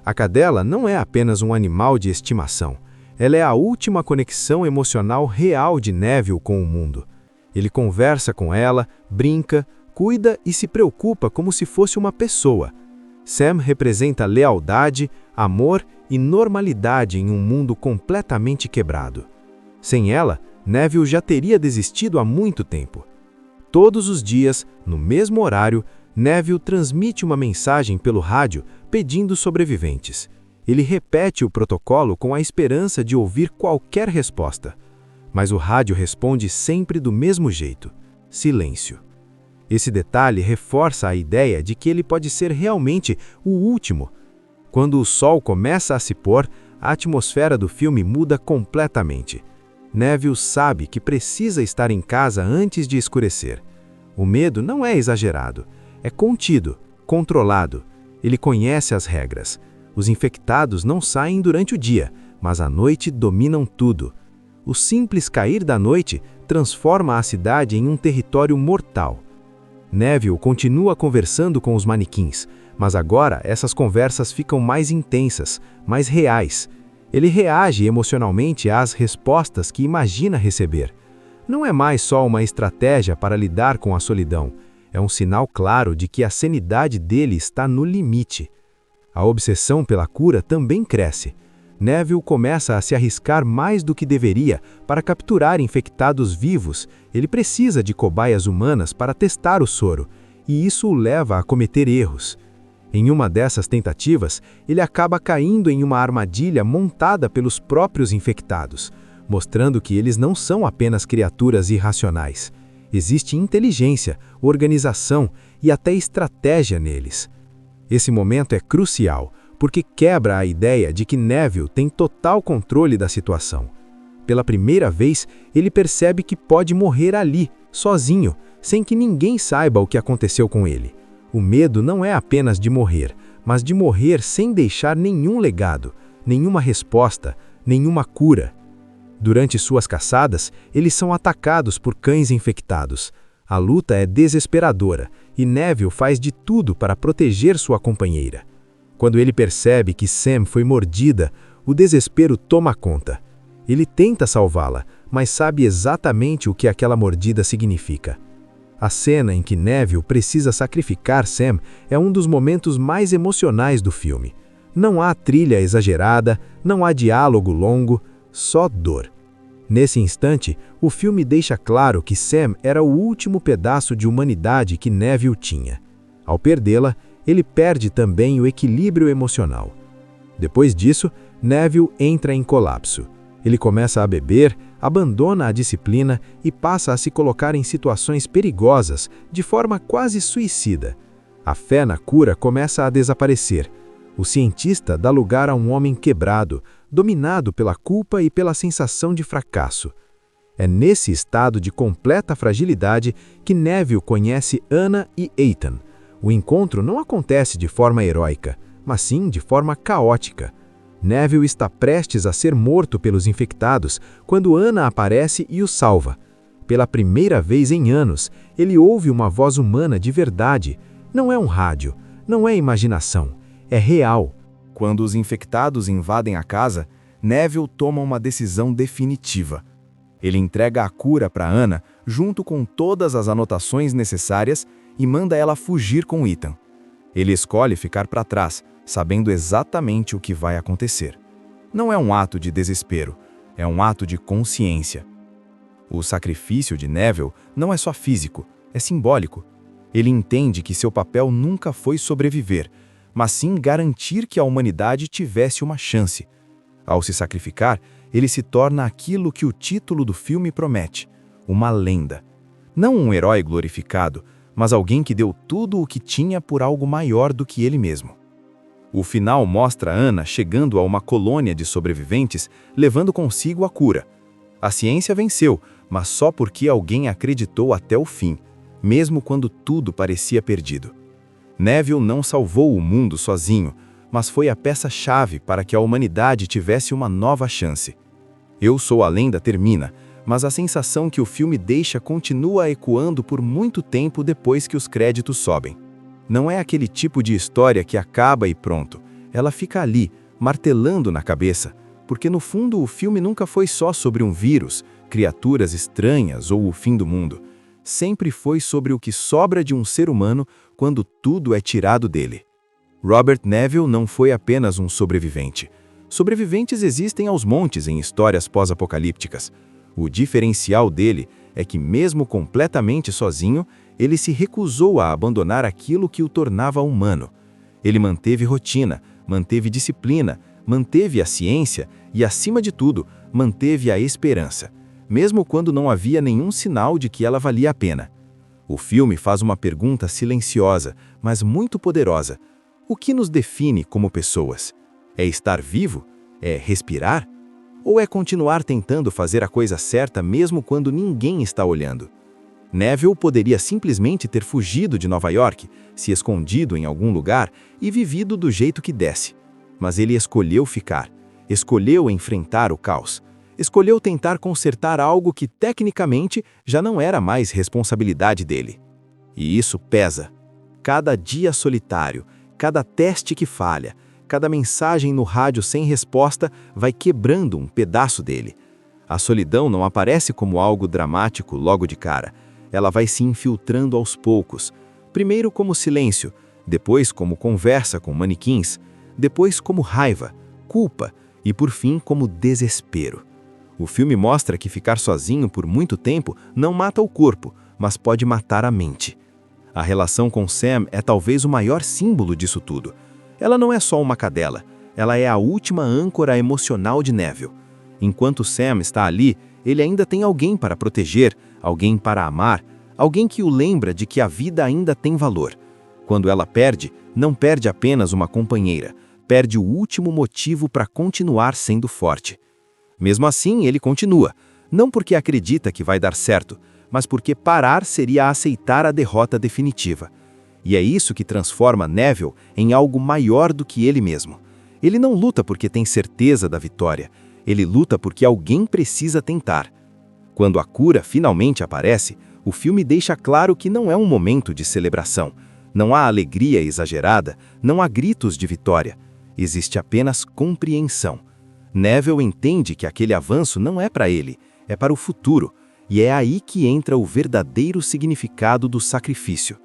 A cadela não é apenas um animal de estimação. Ela é a última conexão emocional real de Neville com o mundo. Ele conversa com ela, brinca, cuida e se preocupa como se fosse uma pessoa. Sam representa lealdade, amor e normalidade em um mundo completamente quebrado. Sem ela, Neville já teria desistido há muito tempo. Todos os dias, no mesmo horário, Neville transmite uma mensagem pelo rádio pedindo sobreviventes. Ele repete o protocolo com a esperança de ouvir qualquer resposta. Mas o rádio responde sempre do mesmo jeito: silêncio. Esse detalhe reforça a ideia de que ele pode ser realmente o último. Quando o sol começa a se pôr, a atmosfera do filme muda completamente. Neville sabe que precisa estar em casa antes de escurecer. O medo não é exagerado, é contido, controlado. Ele conhece as regras. Os infectados não saem durante o dia, mas à noite dominam tudo. O simples cair da noite transforma a cidade em um território mortal. Neville continua conversando com os manequins, mas agora essas conversas ficam mais intensas, mais reais. Ele reage emocionalmente às respostas que imagina receber. Não é mais só uma estratégia para lidar com a solidão, é um sinal claro de que a sanidade dele está no limite. A obsessão pela cura também cresce. Neville começa a se arriscar mais do que deveria para capturar infectados vivos. Ele precisa de cobaias humanas para testar o soro, e isso o leva a cometer erros. Em uma dessas tentativas, ele acaba caindo em uma armadilha montada pelos próprios infectados, mostrando que eles não são apenas criaturas irracionais. Existe inteligência, organização e até estratégia neles. Esse momento é crucial, porque quebra a ideia de que Neville tem total controle da situação. Pela primeira vez, ele percebe que pode morrer ali, sozinho, sem que ninguém saiba o que aconteceu com ele. O medo não é apenas de morrer, mas de morrer sem deixar nenhum legado, nenhuma resposta, nenhuma cura. Durante suas caçadas, eles são atacados por cães infectados. A luta é desesperadora e Neville faz de tudo para proteger sua companheira. Quando ele percebe que Sam foi mordida, o desespero toma conta. Ele tenta salvá-la, mas sabe exatamente o que aquela mordida significa. A cena em que Neville precisa sacrificar Sam é um dos momentos mais emocionais do filme. Não há trilha exagerada, não há diálogo longo, só dor. Nesse instante, o filme deixa claro que Sam era o último pedaço de humanidade que Neville tinha. Ao perdê-la, ele perde também o equilíbrio emocional. Depois disso, Neville entra em colapso. Ele começa a beber, abandona a disciplina e passa a se colocar em situações perigosas, de forma quase suicida. A fé na cura começa a desaparecer. O cientista dá lugar a um homem quebrado, dominado pela culpa e pela sensação de fracasso. É nesse estado de completa fragilidade que Neville conhece Anna e Ethan. O encontro não acontece de forma heróica, mas sim de forma caótica. Neville está prestes a ser morto pelos infectados quando Anna aparece e o salva. Pela primeira vez em anos, ele ouve uma voz humana de verdade. Não é um rádio, não é imaginação, é real. Quando os infectados invadem a casa, Neville toma uma decisão definitiva. Ele entrega a cura para Anna junto com todas as anotações necessárias e manda ela fugir com Ethan. Ele escolhe ficar para trás, sabendo exatamente o que vai acontecer. Não é um ato de desespero, é um ato de consciência. O sacrifício de Neville não é só físico, é simbólico. Ele entende que seu papel nunca foi sobreviver, mas sim garantir que a humanidade tivesse uma chance. Ao se sacrificar, ele se torna aquilo que o título do filme promete, uma lenda. Não um herói glorificado, mas alguém que deu tudo o que tinha por algo maior do que ele mesmo. O final mostra Anna chegando a uma colônia de sobreviventes, levando consigo a cura. A ciência venceu, mas só porque alguém acreditou até o fim, mesmo quando tudo parecia perdido. Neville não salvou o mundo sozinho, mas foi a peça-chave para que a humanidade tivesse uma nova chance. Eu Sou a Lenda termina, mas a sensação que o filme deixa continua ecoando por muito tempo depois que os créditos sobem. Não é aquele tipo de história que acaba e pronto. Ela fica ali, martelando na cabeça, porque no fundo o filme nunca foi só sobre um vírus, criaturas estranhas ou o fim do mundo. Sempre foi sobre o que sobra de um ser humano quando tudo é tirado dele. Robert Neville não foi apenas um sobrevivente. Sobreviventes existem aos montes em histórias pós-apocalípticas. O diferencial dele é que, mesmo completamente sozinho, ele se recusou a abandonar aquilo que o tornava humano. Ele manteve rotina, manteve disciplina, manteve a ciência e, acima de tudo, manteve a esperança, mesmo quando não havia nenhum sinal de que ela valia a pena. O filme faz uma pergunta silenciosa, mas muito poderosa. O que nos define como pessoas? É estar vivo? É respirar? Ou é continuar tentando fazer a coisa certa mesmo quando ninguém está olhando? Neville poderia simplesmente ter fugido de Nova York, se escondido em algum lugar e vivido do jeito que desse. Mas ele escolheu ficar, escolheu enfrentar o caos, escolheu tentar consertar algo que tecnicamente já não era mais responsabilidade dele. E isso pesa. Cada dia solitário, cada teste que falha, cada mensagem no rádio sem resposta vai quebrando um pedaço dele. A solidão não aparece como algo dramático logo de cara. Ela vai se infiltrando aos poucos, primeiro como silêncio, depois como conversa com manequins, depois como raiva, culpa e por fim como desespero. O filme mostra que ficar sozinho por muito tempo não mata o corpo, mas pode matar a mente. A relação com Sam é talvez o maior símbolo disso tudo. Ela não é só uma cadela, ela é a última âncora emocional de Neville. Enquanto Sam está ali, ele ainda tem alguém para proteger, alguém para amar, alguém que o lembra de que a vida ainda tem valor. Quando ela perde, não perde apenas uma companheira, perde o último motivo para continuar sendo forte. Mesmo assim, ele continua, não porque acredita que vai dar certo, mas porque parar seria aceitar a derrota definitiva. E é isso que transforma Neville em algo maior do que ele mesmo. Ele não luta porque tem certeza da vitória, ele luta porque alguém precisa tentar. Quando a cura finalmente aparece, o filme deixa claro que não é um momento de celebração. Não há alegria exagerada, não há gritos de vitória. Existe apenas compreensão. Neville entende que aquele avanço não é para ele, é para o futuro, e é aí que entra o verdadeiro significado do sacrifício.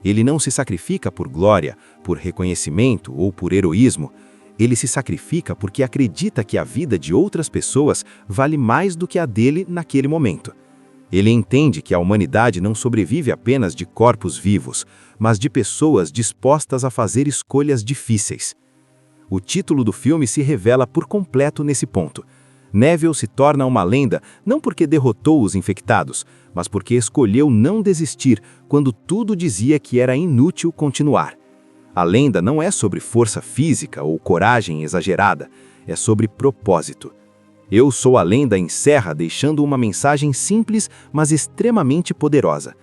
Ele não se sacrifica por glória, por reconhecimento ou por heroísmo. Ele se sacrifica porque acredita que a vida de outras pessoas vale mais do que a dele naquele momento. Ele entende que a humanidade não sobrevive apenas de corpos vivos, mas de pessoas dispostas a fazer escolhas difíceis. O título do filme se revela por completo nesse ponto. Neville se torna uma lenda não porque derrotou os infectados, mas porque escolheu não desistir quando tudo dizia que era inútil continuar. A lenda não é sobre força física ou coragem exagerada, é sobre propósito. Eu Sou a Lenda encerra deixando uma mensagem simples, mas extremamente poderosa.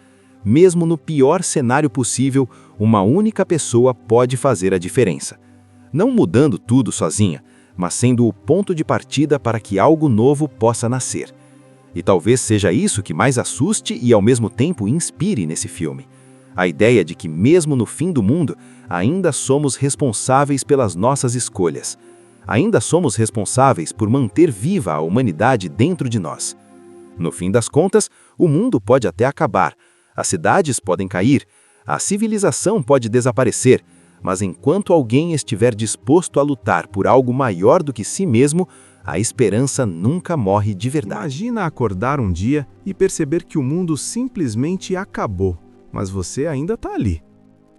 Mesmo no pior cenário possível, uma única pessoa pode fazer a diferença. Não mudando tudo sozinha, mas sendo o ponto de partida para que algo novo possa nascer. E talvez seja isso que mais assuste e ao mesmo tempo inspire nesse filme. A ideia de que mesmo no fim do mundo, ainda somos responsáveis pelas nossas escolhas. Ainda somos responsáveis por manter viva a humanidade dentro de nós. No fim das contas, o mundo pode até acabar, as cidades podem cair, a civilização pode desaparecer, mas enquanto alguém estiver disposto a lutar por algo maior do que si mesmo, A esperança nunca morre de verdade. Imagina acordar um dia e perceber que o mundo simplesmente acabou, mas você ainda está ali.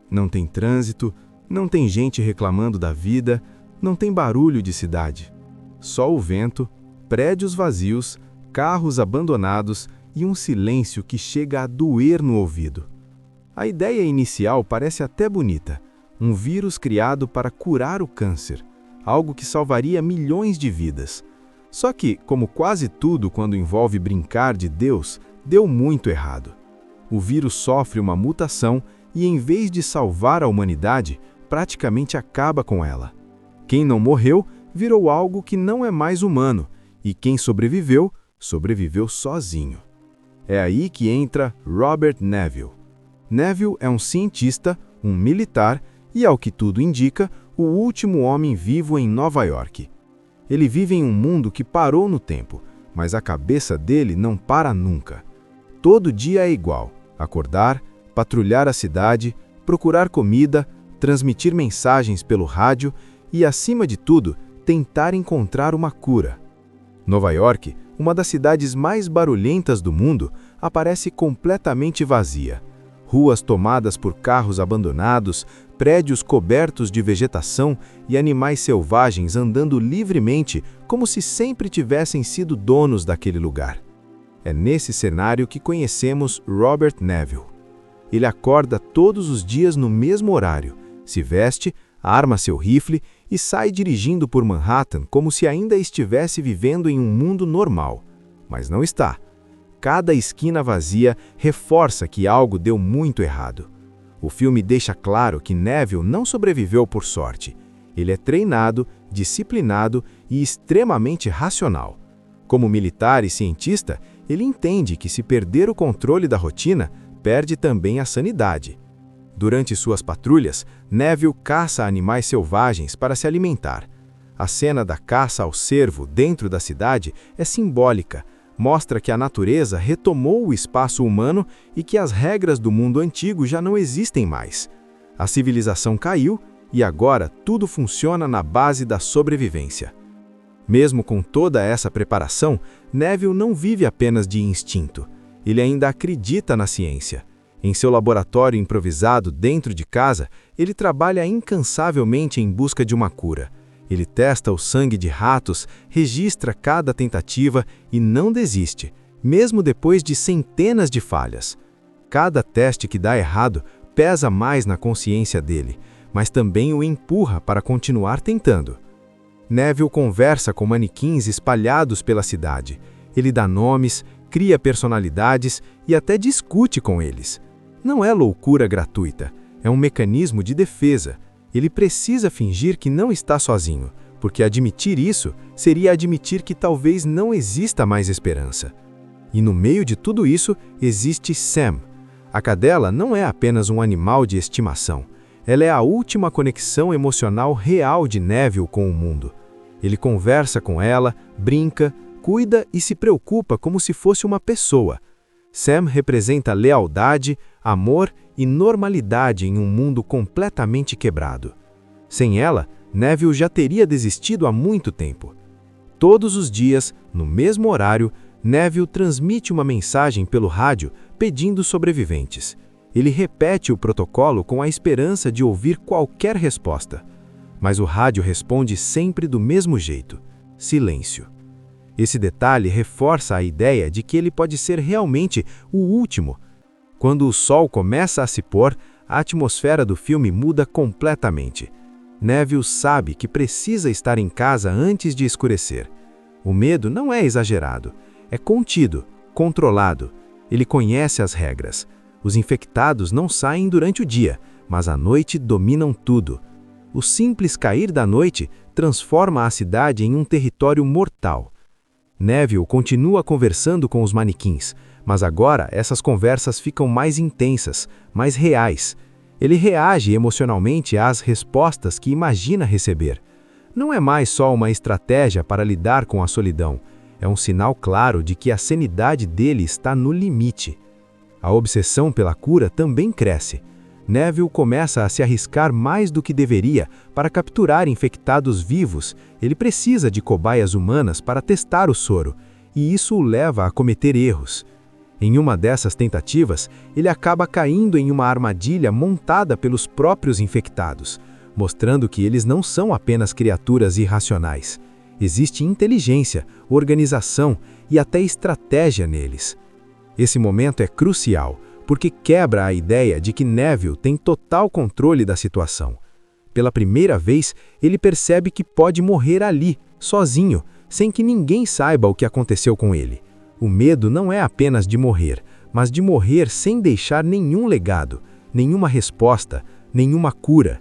Não tem trânsito, não tem gente reclamando da vida, não tem barulho de cidade. Só o vento, prédios vazios, carros abandonados e um silêncio que chega a doer no ouvido. A ideia inicial parece até bonita. Um vírus criado para curar o câncer, algo que salvaria milhões de vidas. Só que, como quase tudo quando envolve brincar de Deus, deu muito errado. O vírus sofre uma mutação e, em vez de salvar a humanidade, praticamente acaba com ela. Quem não morreu, virou algo que não é mais humano, e quem sobreviveu, sobreviveu sozinho. É aí que entra Robert Neville. Neville é um cientista, um militar e, ao que tudo indica, o último homem vivo em Nova York. Ele vive em um mundo que parou no tempo, mas a cabeça dele não para nunca. Todo dia é igual: acordar, patrulhar a cidade, procurar comida, transmitir mensagens pelo rádio e, acima de tudo, tentar encontrar uma cura. Nova York, uma das cidades mais barulhentas do mundo, aparece completamente vazia. Ruas tomadas por carros abandonados, prédios cobertos de vegetação e animais selvagens andando livremente como se sempre tivessem sido donos daquele lugar. É nesse cenário que conhecemos Robert Neville. Ele acorda todos os dias no mesmo horário, se veste, arma seu rifle e sai dirigindo por Manhattan como se ainda estivesse vivendo em um mundo normal. Mas não está. Cada esquina vazia reforça que algo deu muito errado. O filme deixa claro que Neville não sobreviveu por sorte. Ele é treinado, disciplinado e extremamente racional. Como militar e cientista, ele entende que se perder o controle da rotina, perde também a sanidade. Durante suas patrulhas, Neville caça animais selvagens para se alimentar. A cena da caça ao cervo dentro da cidade é simbólica. Mostra que a natureza retomou o espaço humano e que as regras do mundo antigo já não existem mais. A civilização caiu e agora tudo funciona na base da sobrevivência. Mesmo com toda essa preparação, Neville não vive apenas de instinto. Ele ainda acredita na ciência. Em seu laboratório improvisado dentro de casa, ele trabalha incansavelmente em busca de uma cura. Ele testa o sangue de ratos, registra cada tentativa e não desiste, mesmo depois de centenas de falhas. Cada teste que dá errado pesa mais na consciência dele, mas também o empurra para continuar tentando. Neville conversa com manequins espalhados pela cidade. Ele dá nomes, cria personalidades e até discute com eles. Não é loucura gratuita, é um mecanismo de defesa. Ele precisa fingir que não está sozinho, porque admitir isso seria admitir que talvez não exista mais esperança. E no meio de tudo isso existe Sam. A cadela não é apenas um animal de estimação. Ela é a última conexão emocional real de Neville com o mundo. Ele conversa com ela, brinca, cuida e se preocupa como se fosse uma pessoa. Sam representa lealdade, amor e normalidade em um mundo completamente quebrado. Sem ela, Neville já teria desistido há muito tempo. Todos os dias, no mesmo horário, Neville transmite uma mensagem pelo rádio pedindo sobreviventes. Ele repete o protocolo com a esperança de ouvir qualquer resposta. Mas o rádio responde sempre do mesmo jeito: silêncio. Esse detalhe reforça a ideia de que ele pode ser realmente o último. Quando o sol começa a se pôr, a atmosfera do filme muda completamente. Neville sabe que precisa estar em casa antes de escurecer. O medo não é exagerado, é contido, controlado. Ele conhece as regras. Os infectados não saem durante o dia, mas à noite dominam tudo. O simples cair da noite transforma a cidade em um território mortal. Neville continua conversando com os manequins, mas agora essas conversas ficam mais intensas, mais reais. Ele reage emocionalmente às respostas que imagina receber. Não é mais só uma estratégia para lidar com a solidão, é um sinal claro de que a sanidade dele está no limite. A obsessão pela cura também cresce. Neville começa a se arriscar mais do que deveria para capturar infectados vivos. Ele precisa de cobaias humanas para testar o soro, e isso o leva a cometer erros. Em uma dessas tentativas, ele acaba caindo em uma armadilha montada pelos próprios infectados, mostrando que eles não são apenas criaturas irracionais. Existe inteligência, organização e até estratégia neles. Esse momento é crucial, porque quebra a ideia de que Neville tem total controle da situação. Pela primeira vez, ele percebe que pode morrer ali, sozinho, sem que ninguém saiba o que aconteceu com ele. O medo não é apenas de morrer, mas de morrer sem deixar nenhum legado, nenhuma resposta, nenhuma cura.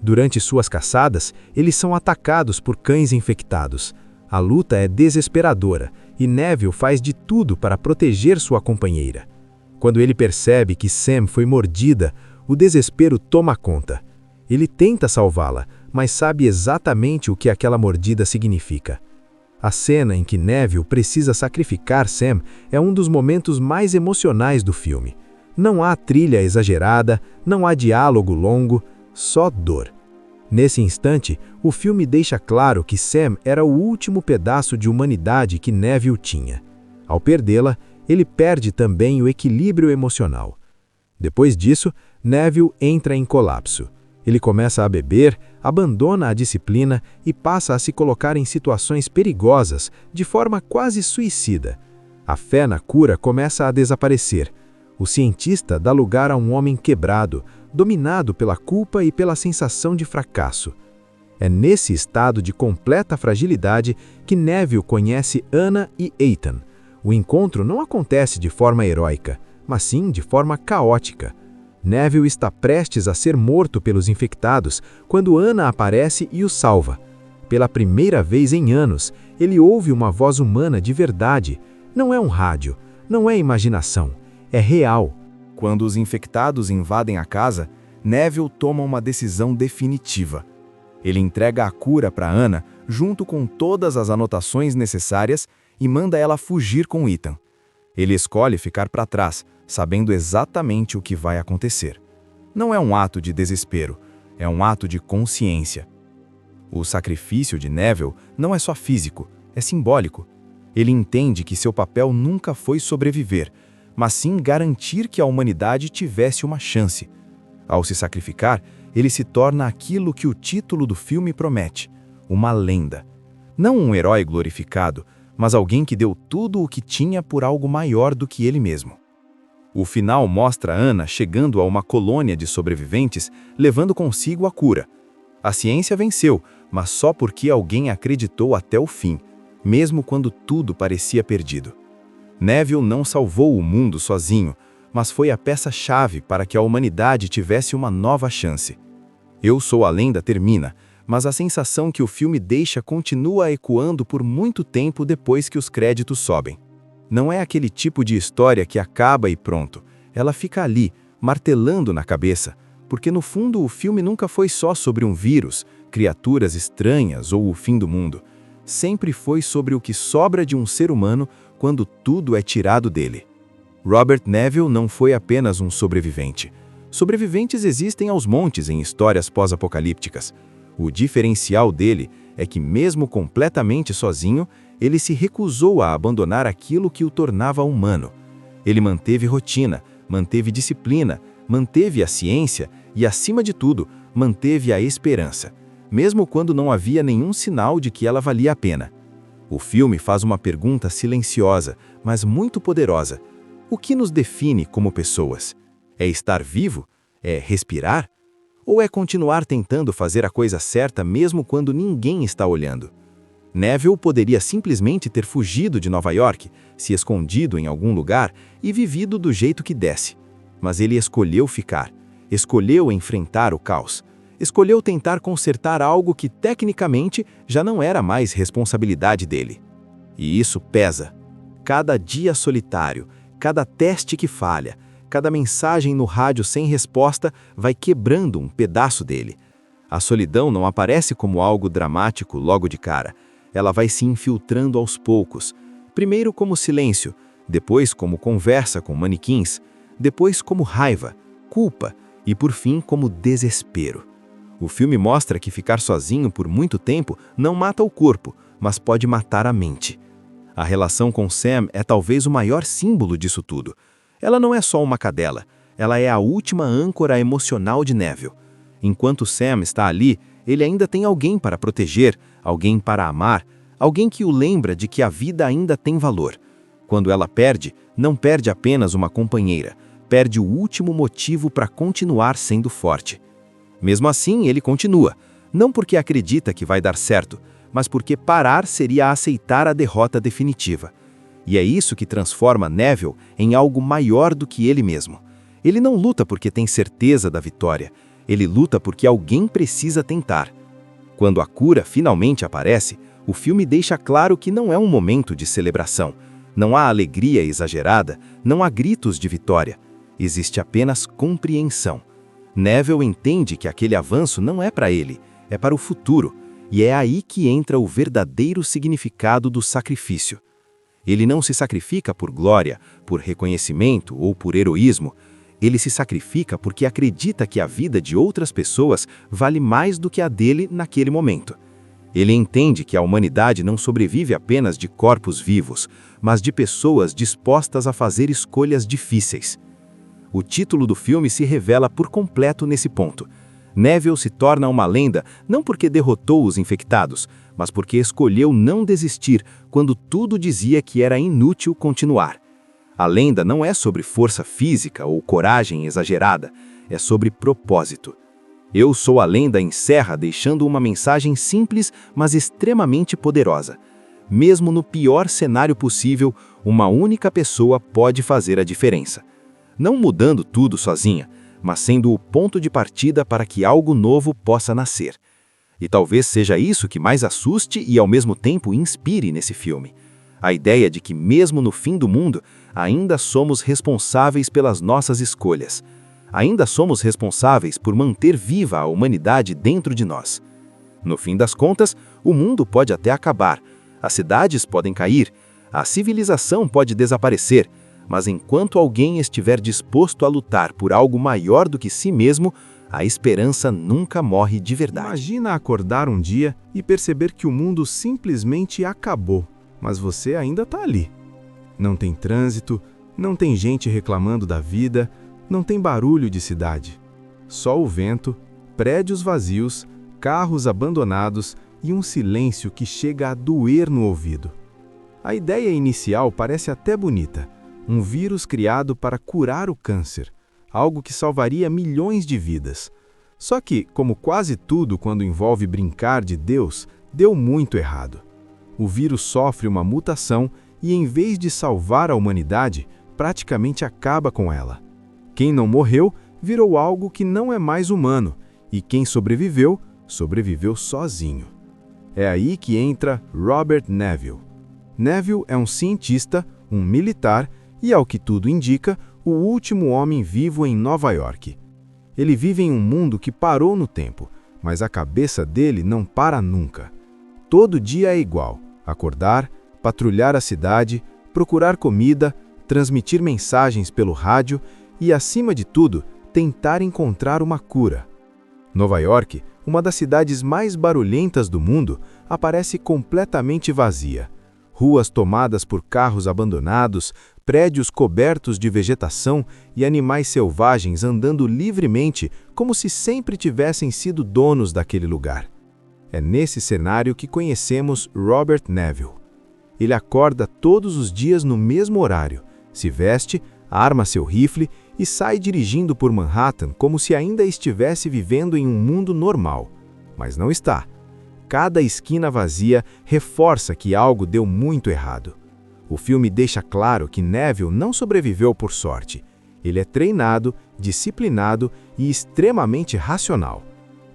Durante suas caçadas, eles são atacados por cães infectados. A luta é desesperadora e Neville faz de tudo para proteger sua companheira. Quando ele percebe que Sam foi mordida, o desespero toma conta. Ele tenta salvá-la, mas sabe exatamente o que aquela mordida significa. A cena em que Neville precisa sacrificar Sam é um dos momentos mais emocionais do filme. Não há trilha exagerada, não há diálogo longo, só dor. Nesse instante, o filme deixa claro que Sam era o último pedaço de humanidade que Neville tinha. Ao perdê-la, ele perde também o equilíbrio emocional. Depois disso, Neville entra em colapso. Ele começa a beber, abandona a disciplina e passa a se colocar em situações perigosas, de forma quase suicida. A fé na cura começa a desaparecer. O cientista dá lugar a um homem quebrado, dominado pela culpa e pela sensação de fracasso. É nesse estado de completa fragilidade que Neville conhece Anna e Ethan. O encontro não acontece de forma heróica, mas sim de forma caótica. Neville está prestes a ser morto pelos infectados quando Anna aparece e o salva. Pela primeira vez em anos, ele ouve uma voz humana de verdade. Não é um rádio, não é imaginação, é real. Quando os infectados invadem a casa, Neville toma uma decisão definitiva. Ele entrega a cura para Anna junto com todas as anotações necessárias e manda ela fugir com Ethan. Ele escolhe ficar para trás, sabendo exatamente o que vai acontecer. Não é um ato de desespero, é um ato de consciência. O sacrifício de Neville não é só físico, é simbólico. Ele entende que seu papel nunca foi sobreviver, mas sim garantir que a humanidade tivesse uma chance. Ao se sacrificar, ele se torna aquilo que o título do filme promete, uma lenda. Não um herói glorificado, mas alguém que deu tudo o que tinha por algo maior do que ele mesmo. O final mostra Anna chegando a uma colônia de sobreviventes, levando consigo a cura. A ciência venceu, mas só porque alguém acreditou até o fim, mesmo quando tudo parecia perdido. Neville não salvou o mundo sozinho, mas foi a peça-chave para que a humanidade tivesse uma nova chance. Eu Sou a Lenda termina, mas a sensação que o filme deixa continua ecoando por muito tempo depois que os créditos sobem. Não é aquele tipo de história que acaba e pronto. Ela fica ali, martelando na cabeça, porque no fundo o filme nunca foi só sobre um vírus, criaturas estranhas ou o fim do mundo. Sempre foi sobre o que sobra de um ser humano quando tudo é tirado dele. Robert Neville não foi apenas um sobrevivente. Sobreviventes existem aos montes em histórias pós-apocalípticas. O diferencial dele é que, mesmo completamente sozinho, ele se recusou a abandonar aquilo que o tornava humano. Ele manteve rotina, manteve disciplina, manteve a ciência e, acima de tudo, manteve a esperança, mesmo quando não havia nenhum sinal de que ela valia a pena. O filme faz uma pergunta silenciosa, mas muito poderosa. O que nos define como pessoas? É estar vivo? É respirar? Ou é continuar tentando fazer a coisa certa mesmo quando ninguém está olhando? Neville poderia simplesmente ter fugido de Nova York, se escondido em algum lugar e vivido do jeito que desse. Mas ele escolheu ficar, escolheu enfrentar o caos, escolheu tentar consertar algo que tecnicamente já não era mais responsabilidade dele. E isso pesa. Cada dia solitário, cada teste que falha, cada mensagem no rádio sem resposta vai quebrando um pedaço dele. A solidão não aparece como algo dramático logo de cara. Ela vai se infiltrando aos poucos. Primeiro como silêncio, depois como conversa com manequins, depois como raiva, culpa e, por fim, como desespero. O filme mostra que ficar sozinho por muito tempo não mata o corpo, mas pode matar a mente. A relação com Sam é talvez o maior símbolo disso tudo. Ela não é só uma cadela, ela é a última âncora emocional de Neville. Enquanto Sam está ali, ele ainda tem alguém para proteger, alguém para amar, alguém que o lembra de que a vida ainda tem valor. Quando ela perde, não perde apenas uma companheira, perde o último motivo para continuar sendo forte. Mesmo assim, ele continua, não porque acredita que vai dar certo, mas porque parar seria aceitar a derrota definitiva. E é isso que transforma Neville em algo maior do que ele mesmo. Ele não luta porque tem certeza da vitória, ele luta porque alguém precisa tentar. Quando a cura finalmente aparece, o filme deixa claro que não é um momento de celebração. Não há alegria exagerada, não há gritos de vitória. Existe apenas compreensão. Neville entende que aquele avanço não é para ele, é para o futuro, e é aí que entra o verdadeiro significado do sacrifício. Ele não se sacrifica por glória, por reconhecimento ou por heroísmo. Ele se sacrifica porque acredita que a vida de outras pessoas vale mais do que a dele naquele momento. Ele entende que a humanidade não sobrevive apenas de corpos vivos, mas de pessoas dispostas a fazer escolhas difíceis. O título do filme se revela por completo nesse ponto. Neville se torna uma lenda não porque derrotou os infectados, mas porque escolheu não desistir quando tudo dizia que era inútil continuar. A lenda não é sobre força física ou coragem exagerada, é sobre propósito. Eu Sou a Lenda encerra deixando uma mensagem simples, mas extremamente poderosa. Mesmo no pior cenário possível, uma única pessoa pode fazer a diferença. Não mudando tudo sozinha, mas sendo o ponto de partida para que algo novo possa nascer. E talvez seja isso que mais assuste e ao mesmo tempo inspire nesse filme. A ideia de que mesmo no fim do mundo, ainda somos responsáveis pelas nossas escolhas. Ainda somos responsáveis por manter viva a humanidade dentro de nós. No fim das contas, o mundo pode até acabar, as cidades podem cair, a civilização pode desaparecer, mas enquanto alguém estiver disposto a lutar por algo maior do que si mesmo, a esperança nunca morre de verdade. Imagina acordar um dia e perceber que o mundo simplesmente acabou, mas você ainda está ali. Não tem trânsito, não tem gente reclamando da vida, não tem barulho de cidade. Só o vento, prédios vazios, carros abandonados e um silêncio que chega a doer no ouvido. A ideia inicial parece até bonita. Um vírus criado para curar o câncer, algo que salvaria milhões de vidas. Só que, como quase tudo quando envolve brincar de Deus, deu muito errado. O vírus sofre uma mutação e, em vez de salvar a humanidade, praticamente acaba com ela. Quem não morreu, virou algo que não é mais humano, e quem sobreviveu, sobreviveu sozinho. É aí que entra Robert Neville. Neville é um cientista, um militar e, ao que tudo indica, o último homem vivo em Nova York. Ele vive em um mundo que parou no tempo, mas a cabeça dele não para nunca. Todo dia é igual: acordar, patrulhar a cidade, procurar comida, transmitir mensagens pelo rádio e, acima de tudo, tentar encontrar uma cura. Nova York, uma das cidades mais barulhentas do mundo, aparece completamente vazia. Ruas tomadas por carros abandonados, prédios cobertos de vegetação e animais selvagens andando livremente como se sempre tivessem sido donos daquele lugar. É nesse cenário que conhecemos Robert Neville. Ele acorda todos os dias no mesmo horário, se veste, arma seu rifle e sai dirigindo por Manhattan como se ainda estivesse vivendo em um mundo normal. Mas não está. Cada esquina vazia reforça que algo deu muito errado. O filme deixa claro que Neville não sobreviveu por sorte. Ele é treinado, disciplinado e extremamente racional.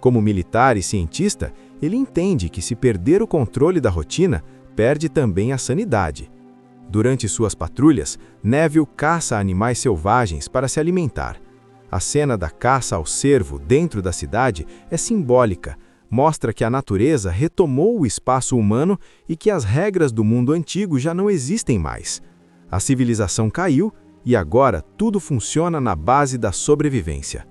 Como militar e cientista, ele entende que se perder o controle da rotina, perde também a sanidade. Durante suas patrulhas, Neville caça animais selvagens para se alimentar. A cena da caça ao cervo dentro da cidade é simbólica. Mostra que a natureza retomou o espaço humano e que as regras do mundo antigo já não existem mais. A civilização caiu e agora tudo funciona na base da sobrevivência.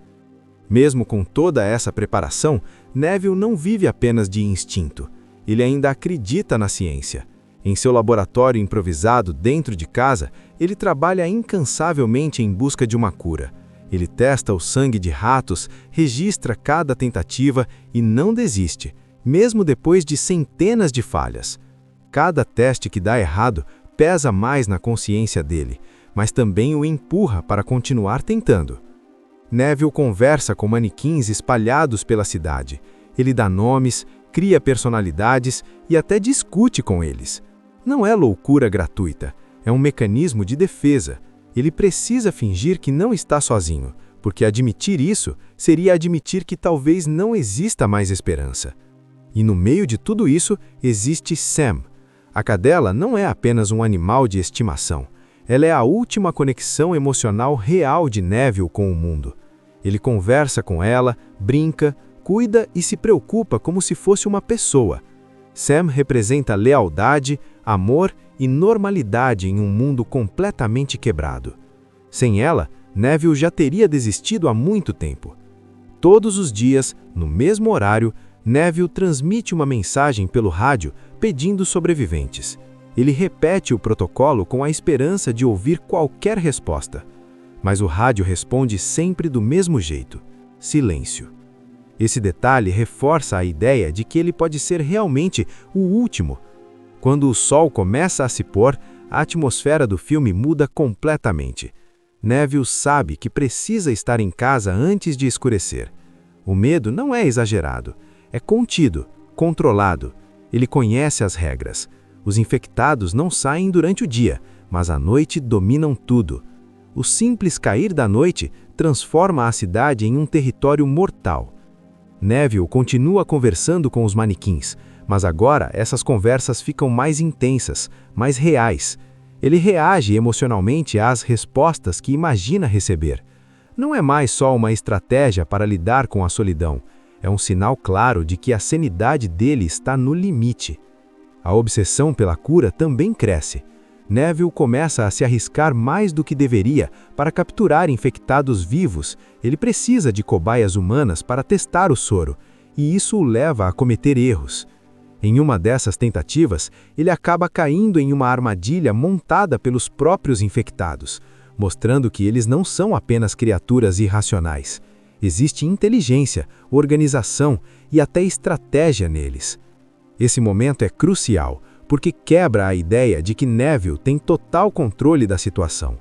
Mesmo com toda essa preparação, Neville não vive apenas de instinto. Ele ainda acredita na ciência. Em seu laboratório improvisado dentro de casa, ele trabalha incansavelmente em busca de uma cura. Ele testa o sangue de ratos, registra cada tentativa e não desiste, mesmo depois de centenas de falhas. Cada teste que dá errado pesa mais na consciência dele, mas também o empurra para continuar tentando. Neville conversa com manequins espalhados pela cidade. Ele dá nomes, cria personalidades e até discute com eles. Não é loucura gratuita, é um mecanismo de defesa. Ele precisa fingir que não está sozinho, porque admitir isso seria admitir que talvez não exista mais esperança. E no meio de tudo isso existe Sam. A cadela não é apenas um animal de estimação. Ela é a última conexão emocional real de Neville com o mundo. Ele conversa com ela, brinca, cuida e se preocupa como se fosse uma pessoa. Sam representa lealdade, amor e normalidade em um mundo completamente quebrado. Sem ela, Neville já teria desistido há muito tempo. Todos os dias, no mesmo horário, Neville transmite uma mensagem pelo rádio pedindo sobreviventes. Ele repete o protocolo com a esperança de ouvir qualquer resposta. Mas o rádio responde sempre do mesmo jeito: silêncio. Esse detalhe reforça a ideia de que ele pode ser realmente o último. Quando o sol começa a se pôr, a atmosfera do filme muda completamente. Neville sabe que precisa estar em casa antes de escurecer. O medo não é exagerado, é contido, controlado. Ele conhece as regras. Os infectados não saem durante o dia, mas à noite dominam tudo. O simples cair da noite transforma a cidade em um território mortal. Neville continua conversando com os manequins, mas agora essas conversas ficam mais intensas, mais reais. Ele reage emocionalmente às respostas que imagina receber. Não é mais só uma estratégia para lidar com a solidão. É um sinal claro de que a sanidade dele está no limite. A obsessão pela cura também cresce. Neville começa a se arriscar mais do que deveria para capturar infectados vivos. Ele precisa de cobaias humanas para testar o soro, e isso o leva a cometer erros. Em uma dessas tentativas, ele acaba caindo em uma armadilha montada pelos próprios infectados, mostrando que eles não são apenas criaturas irracionais. Existe inteligência, organização e até estratégia neles. Esse momento é crucial, porque quebra a ideia de que Neville tem total controle da situação.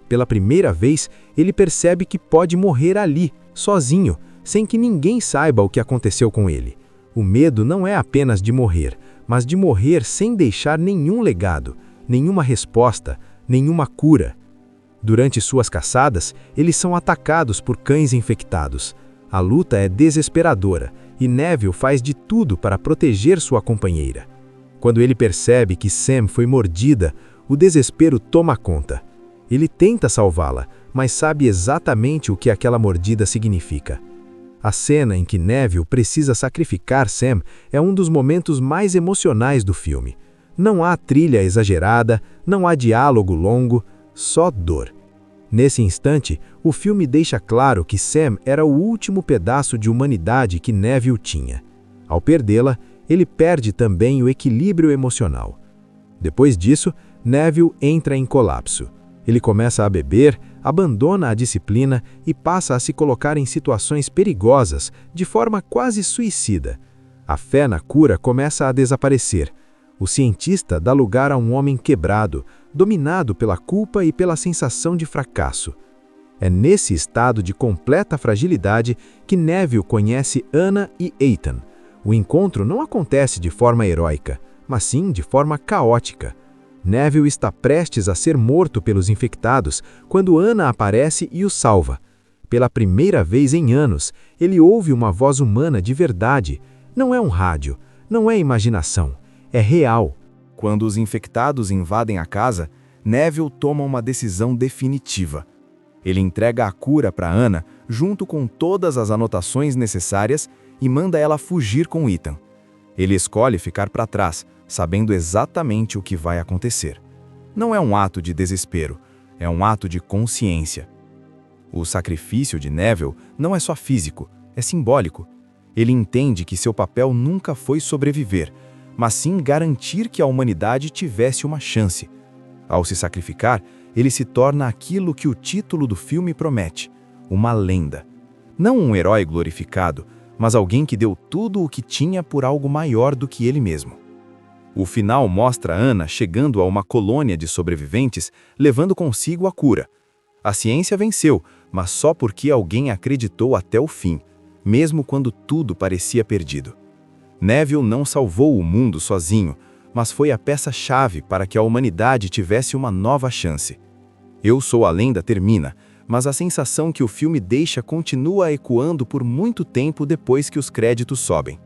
Pela primeira vez, ele percebe que pode morrer ali, sozinho, sem que ninguém saiba o que aconteceu com ele. O medo não é apenas de morrer, mas de morrer sem deixar nenhum legado, nenhuma resposta, nenhuma cura. Durante suas caçadas, eles são atacados por cães infectados. A luta é desesperadora e Neville faz de tudo para proteger sua companheira. Quando ele percebe que Sam foi mordida, o desespero toma conta. Ele tenta salvá-la, mas sabe exatamente o que aquela mordida significa. A cena em que Neville precisa sacrificar Sam é um dos momentos mais emocionais do filme. Não há trilha exagerada, não há diálogo longo, só dor. Nesse instante, o filme deixa claro que Sam era o último pedaço de humanidade que Neville tinha. Ao perdê-la, ele perde também o equilíbrio emocional. Depois disso, Neville entra em colapso. Ele começa a beber, abandona a disciplina e passa a se colocar em situações perigosas, de forma quase suicida. A fé na cura começa a desaparecer. O cientista dá lugar a um homem quebrado, dominado pela culpa e pela sensação de fracasso. É nesse estado de completa fragilidade que Neville conhece Anna e Ethan. O encontro não acontece de forma heróica, mas sim de forma caótica. Neville está prestes a ser morto pelos infectados quando Anna aparece e o salva. Pela primeira vez em anos, ele ouve uma voz humana de verdade. Não é um rádio, não é imaginação, é real. Quando os infectados invadem a casa, Neville toma uma decisão definitiva. Ele entrega a cura para Anna junto com todas as anotações necessárias e manda ela fugir com Ethan. Ele escolhe ficar para trás, sabendo exatamente o que vai acontecer. Não é um ato de desespero, é um ato de consciência. O sacrifício de Neville não é só físico, é simbólico. Ele entende que seu papel nunca foi sobreviver, mas sim garantir que a humanidade tivesse uma chance. Ao se sacrificar, ele se torna aquilo que o título do filme promete, uma lenda. Não um herói glorificado, mas alguém que deu tudo o que tinha por algo maior do que ele mesmo. O final mostra Anna chegando a uma colônia de sobreviventes, levando consigo a cura. A ciência venceu, mas só porque alguém acreditou até o fim, mesmo quando tudo parecia perdido. Neville não salvou o mundo sozinho, mas foi a peça-chave para que a humanidade tivesse uma nova chance. Eu Sou a Lenda termina, mas a sensação que o filme deixa continua ecoando por muito tempo depois que os créditos sobem.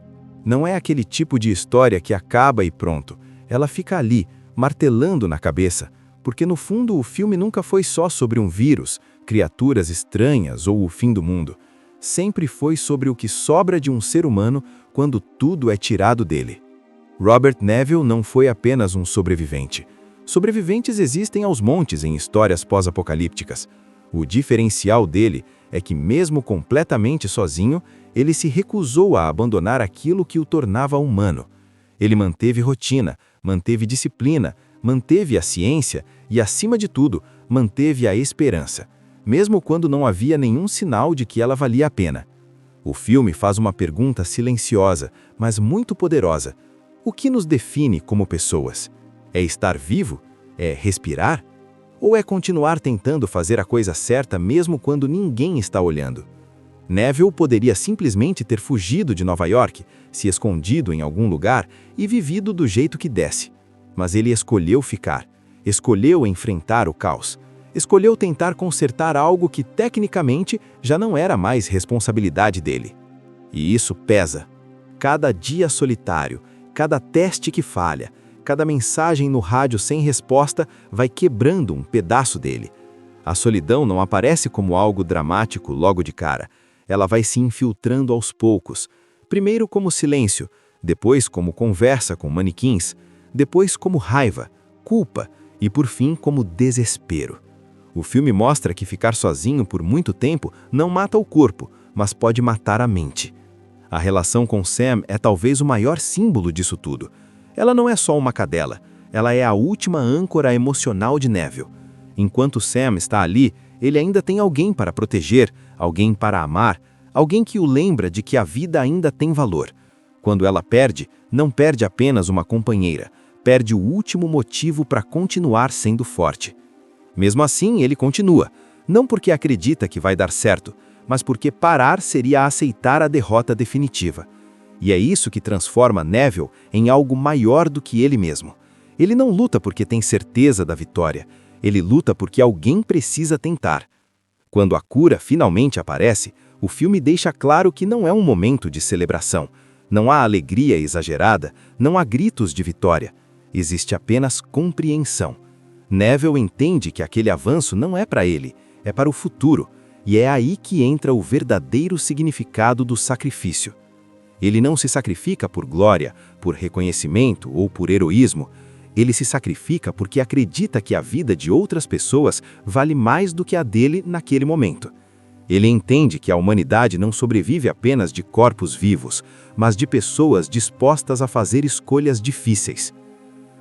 Não é aquele tipo de história que acaba e pronto. Ela fica ali, martelando na cabeça, porque no fundo o filme nunca foi só sobre um vírus, criaturas estranhas ou o fim do mundo. Sempre foi sobre o que sobra de um ser humano quando tudo é tirado dele. Robert Neville não foi apenas um sobrevivente. Sobreviventes existem aos montes em histórias pós-apocalípticas. O diferencial dele é que, mesmo completamente sozinho, ele se recusou a abandonar aquilo que o tornava humano. Ele manteve rotina, manteve disciplina, manteve a ciência e, acima de tudo, manteve a esperança, mesmo quando não havia nenhum sinal de que ela valia a pena. O filme faz uma pergunta silenciosa, mas muito poderosa. O que nos define como pessoas? É estar vivo? É respirar? Ou é continuar tentando fazer a coisa certa mesmo quando ninguém está olhando? Neville poderia simplesmente ter fugido de Nova York, se escondido em algum lugar e vivido do jeito que desse. Mas ele escolheu ficar, escolheu enfrentar o caos, escolheu tentar consertar algo que tecnicamente já não era mais responsabilidade dele. E isso pesa. Cada dia solitário, cada teste que falha, cada mensagem no rádio sem resposta vai quebrando um pedaço dele. A solidão não aparece como algo dramático logo de cara. Ela vai se infiltrando aos poucos. Primeiro como silêncio, depois como conversa com manequins, depois como raiva, culpa e por fim como desespero. O filme mostra que ficar sozinho por muito tempo não mata o corpo, mas pode matar a mente. A relação com Sam é talvez o maior símbolo disso tudo. Ela não é só uma cadela, ela é a última âncora emocional de Neville. Enquanto Sam está ali, ele ainda tem alguém para proteger, alguém para amar, alguém que o lembra de que a vida ainda tem valor. Quando ela perde, não perde apenas uma companheira, perde o último motivo para continuar sendo forte. Mesmo assim, ele continua, não porque acredita que vai dar certo, mas porque parar seria aceitar a derrota definitiva. E é isso que transforma Neville em algo maior do que ele mesmo. Ele não luta porque tem certeza da vitória, ele luta porque alguém precisa tentar. Quando a cura finalmente aparece, o filme deixa claro que não é um momento de celebração. Não há alegria exagerada, não há gritos de vitória. Existe apenas compreensão. Neville entende que aquele avanço não é para ele, é para o futuro, e é aí que entra o verdadeiro significado do sacrifício. Ele não se sacrifica por glória, por reconhecimento ou por heroísmo. Ele se sacrifica porque acredita que a vida de outras pessoas vale mais do que a dele naquele momento. Ele entende que a humanidade não sobrevive apenas de corpos vivos, mas de pessoas dispostas a fazer escolhas difíceis.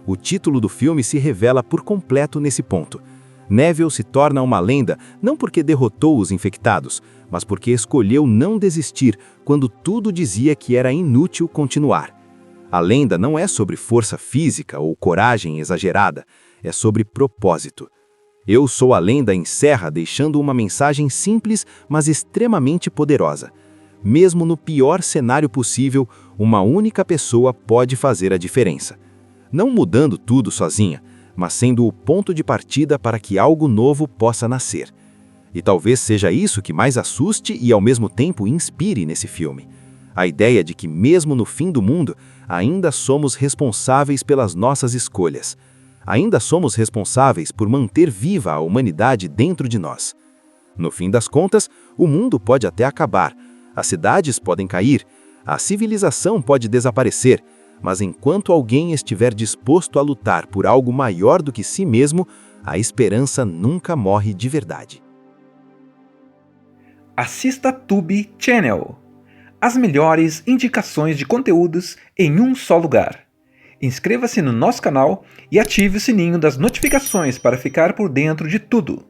O título do filme se revela por completo nesse ponto. Neville se torna uma lenda não porque derrotou os infectados, mas porque escolheu não desistir quando tudo dizia que era inútil continuar. A lenda não é sobre força física ou coragem exagerada, é sobre propósito. Eu Sou a Lenda encerra deixando uma mensagem simples, mas extremamente poderosa. Mesmo no pior cenário possível, uma única pessoa pode fazer a diferença. Não mudando tudo sozinha, mas sendo o ponto de partida para que algo novo possa nascer. E talvez seja isso que mais assuste e ao mesmo tempo inspire nesse filme. A ideia de que mesmo no fim do mundo, ainda somos responsáveis pelas nossas escolhas. Ainda somos responsáveis por manter viva a humanidade dentro de nós. No fim das contas, o mundo pode até acabar, as cidades podem cair, a civilização pode desaparecer, mas enquanto alguém estiver disposto a lutar por algo maior do que si mesmo, a esperança nunca morre de verdade. Assista Tube Channel. As melhores indicações de conteúdos em um só lugar. Inscreva-se no nosso canal e ative o sininho das notificações para ficar por dentro de tudo.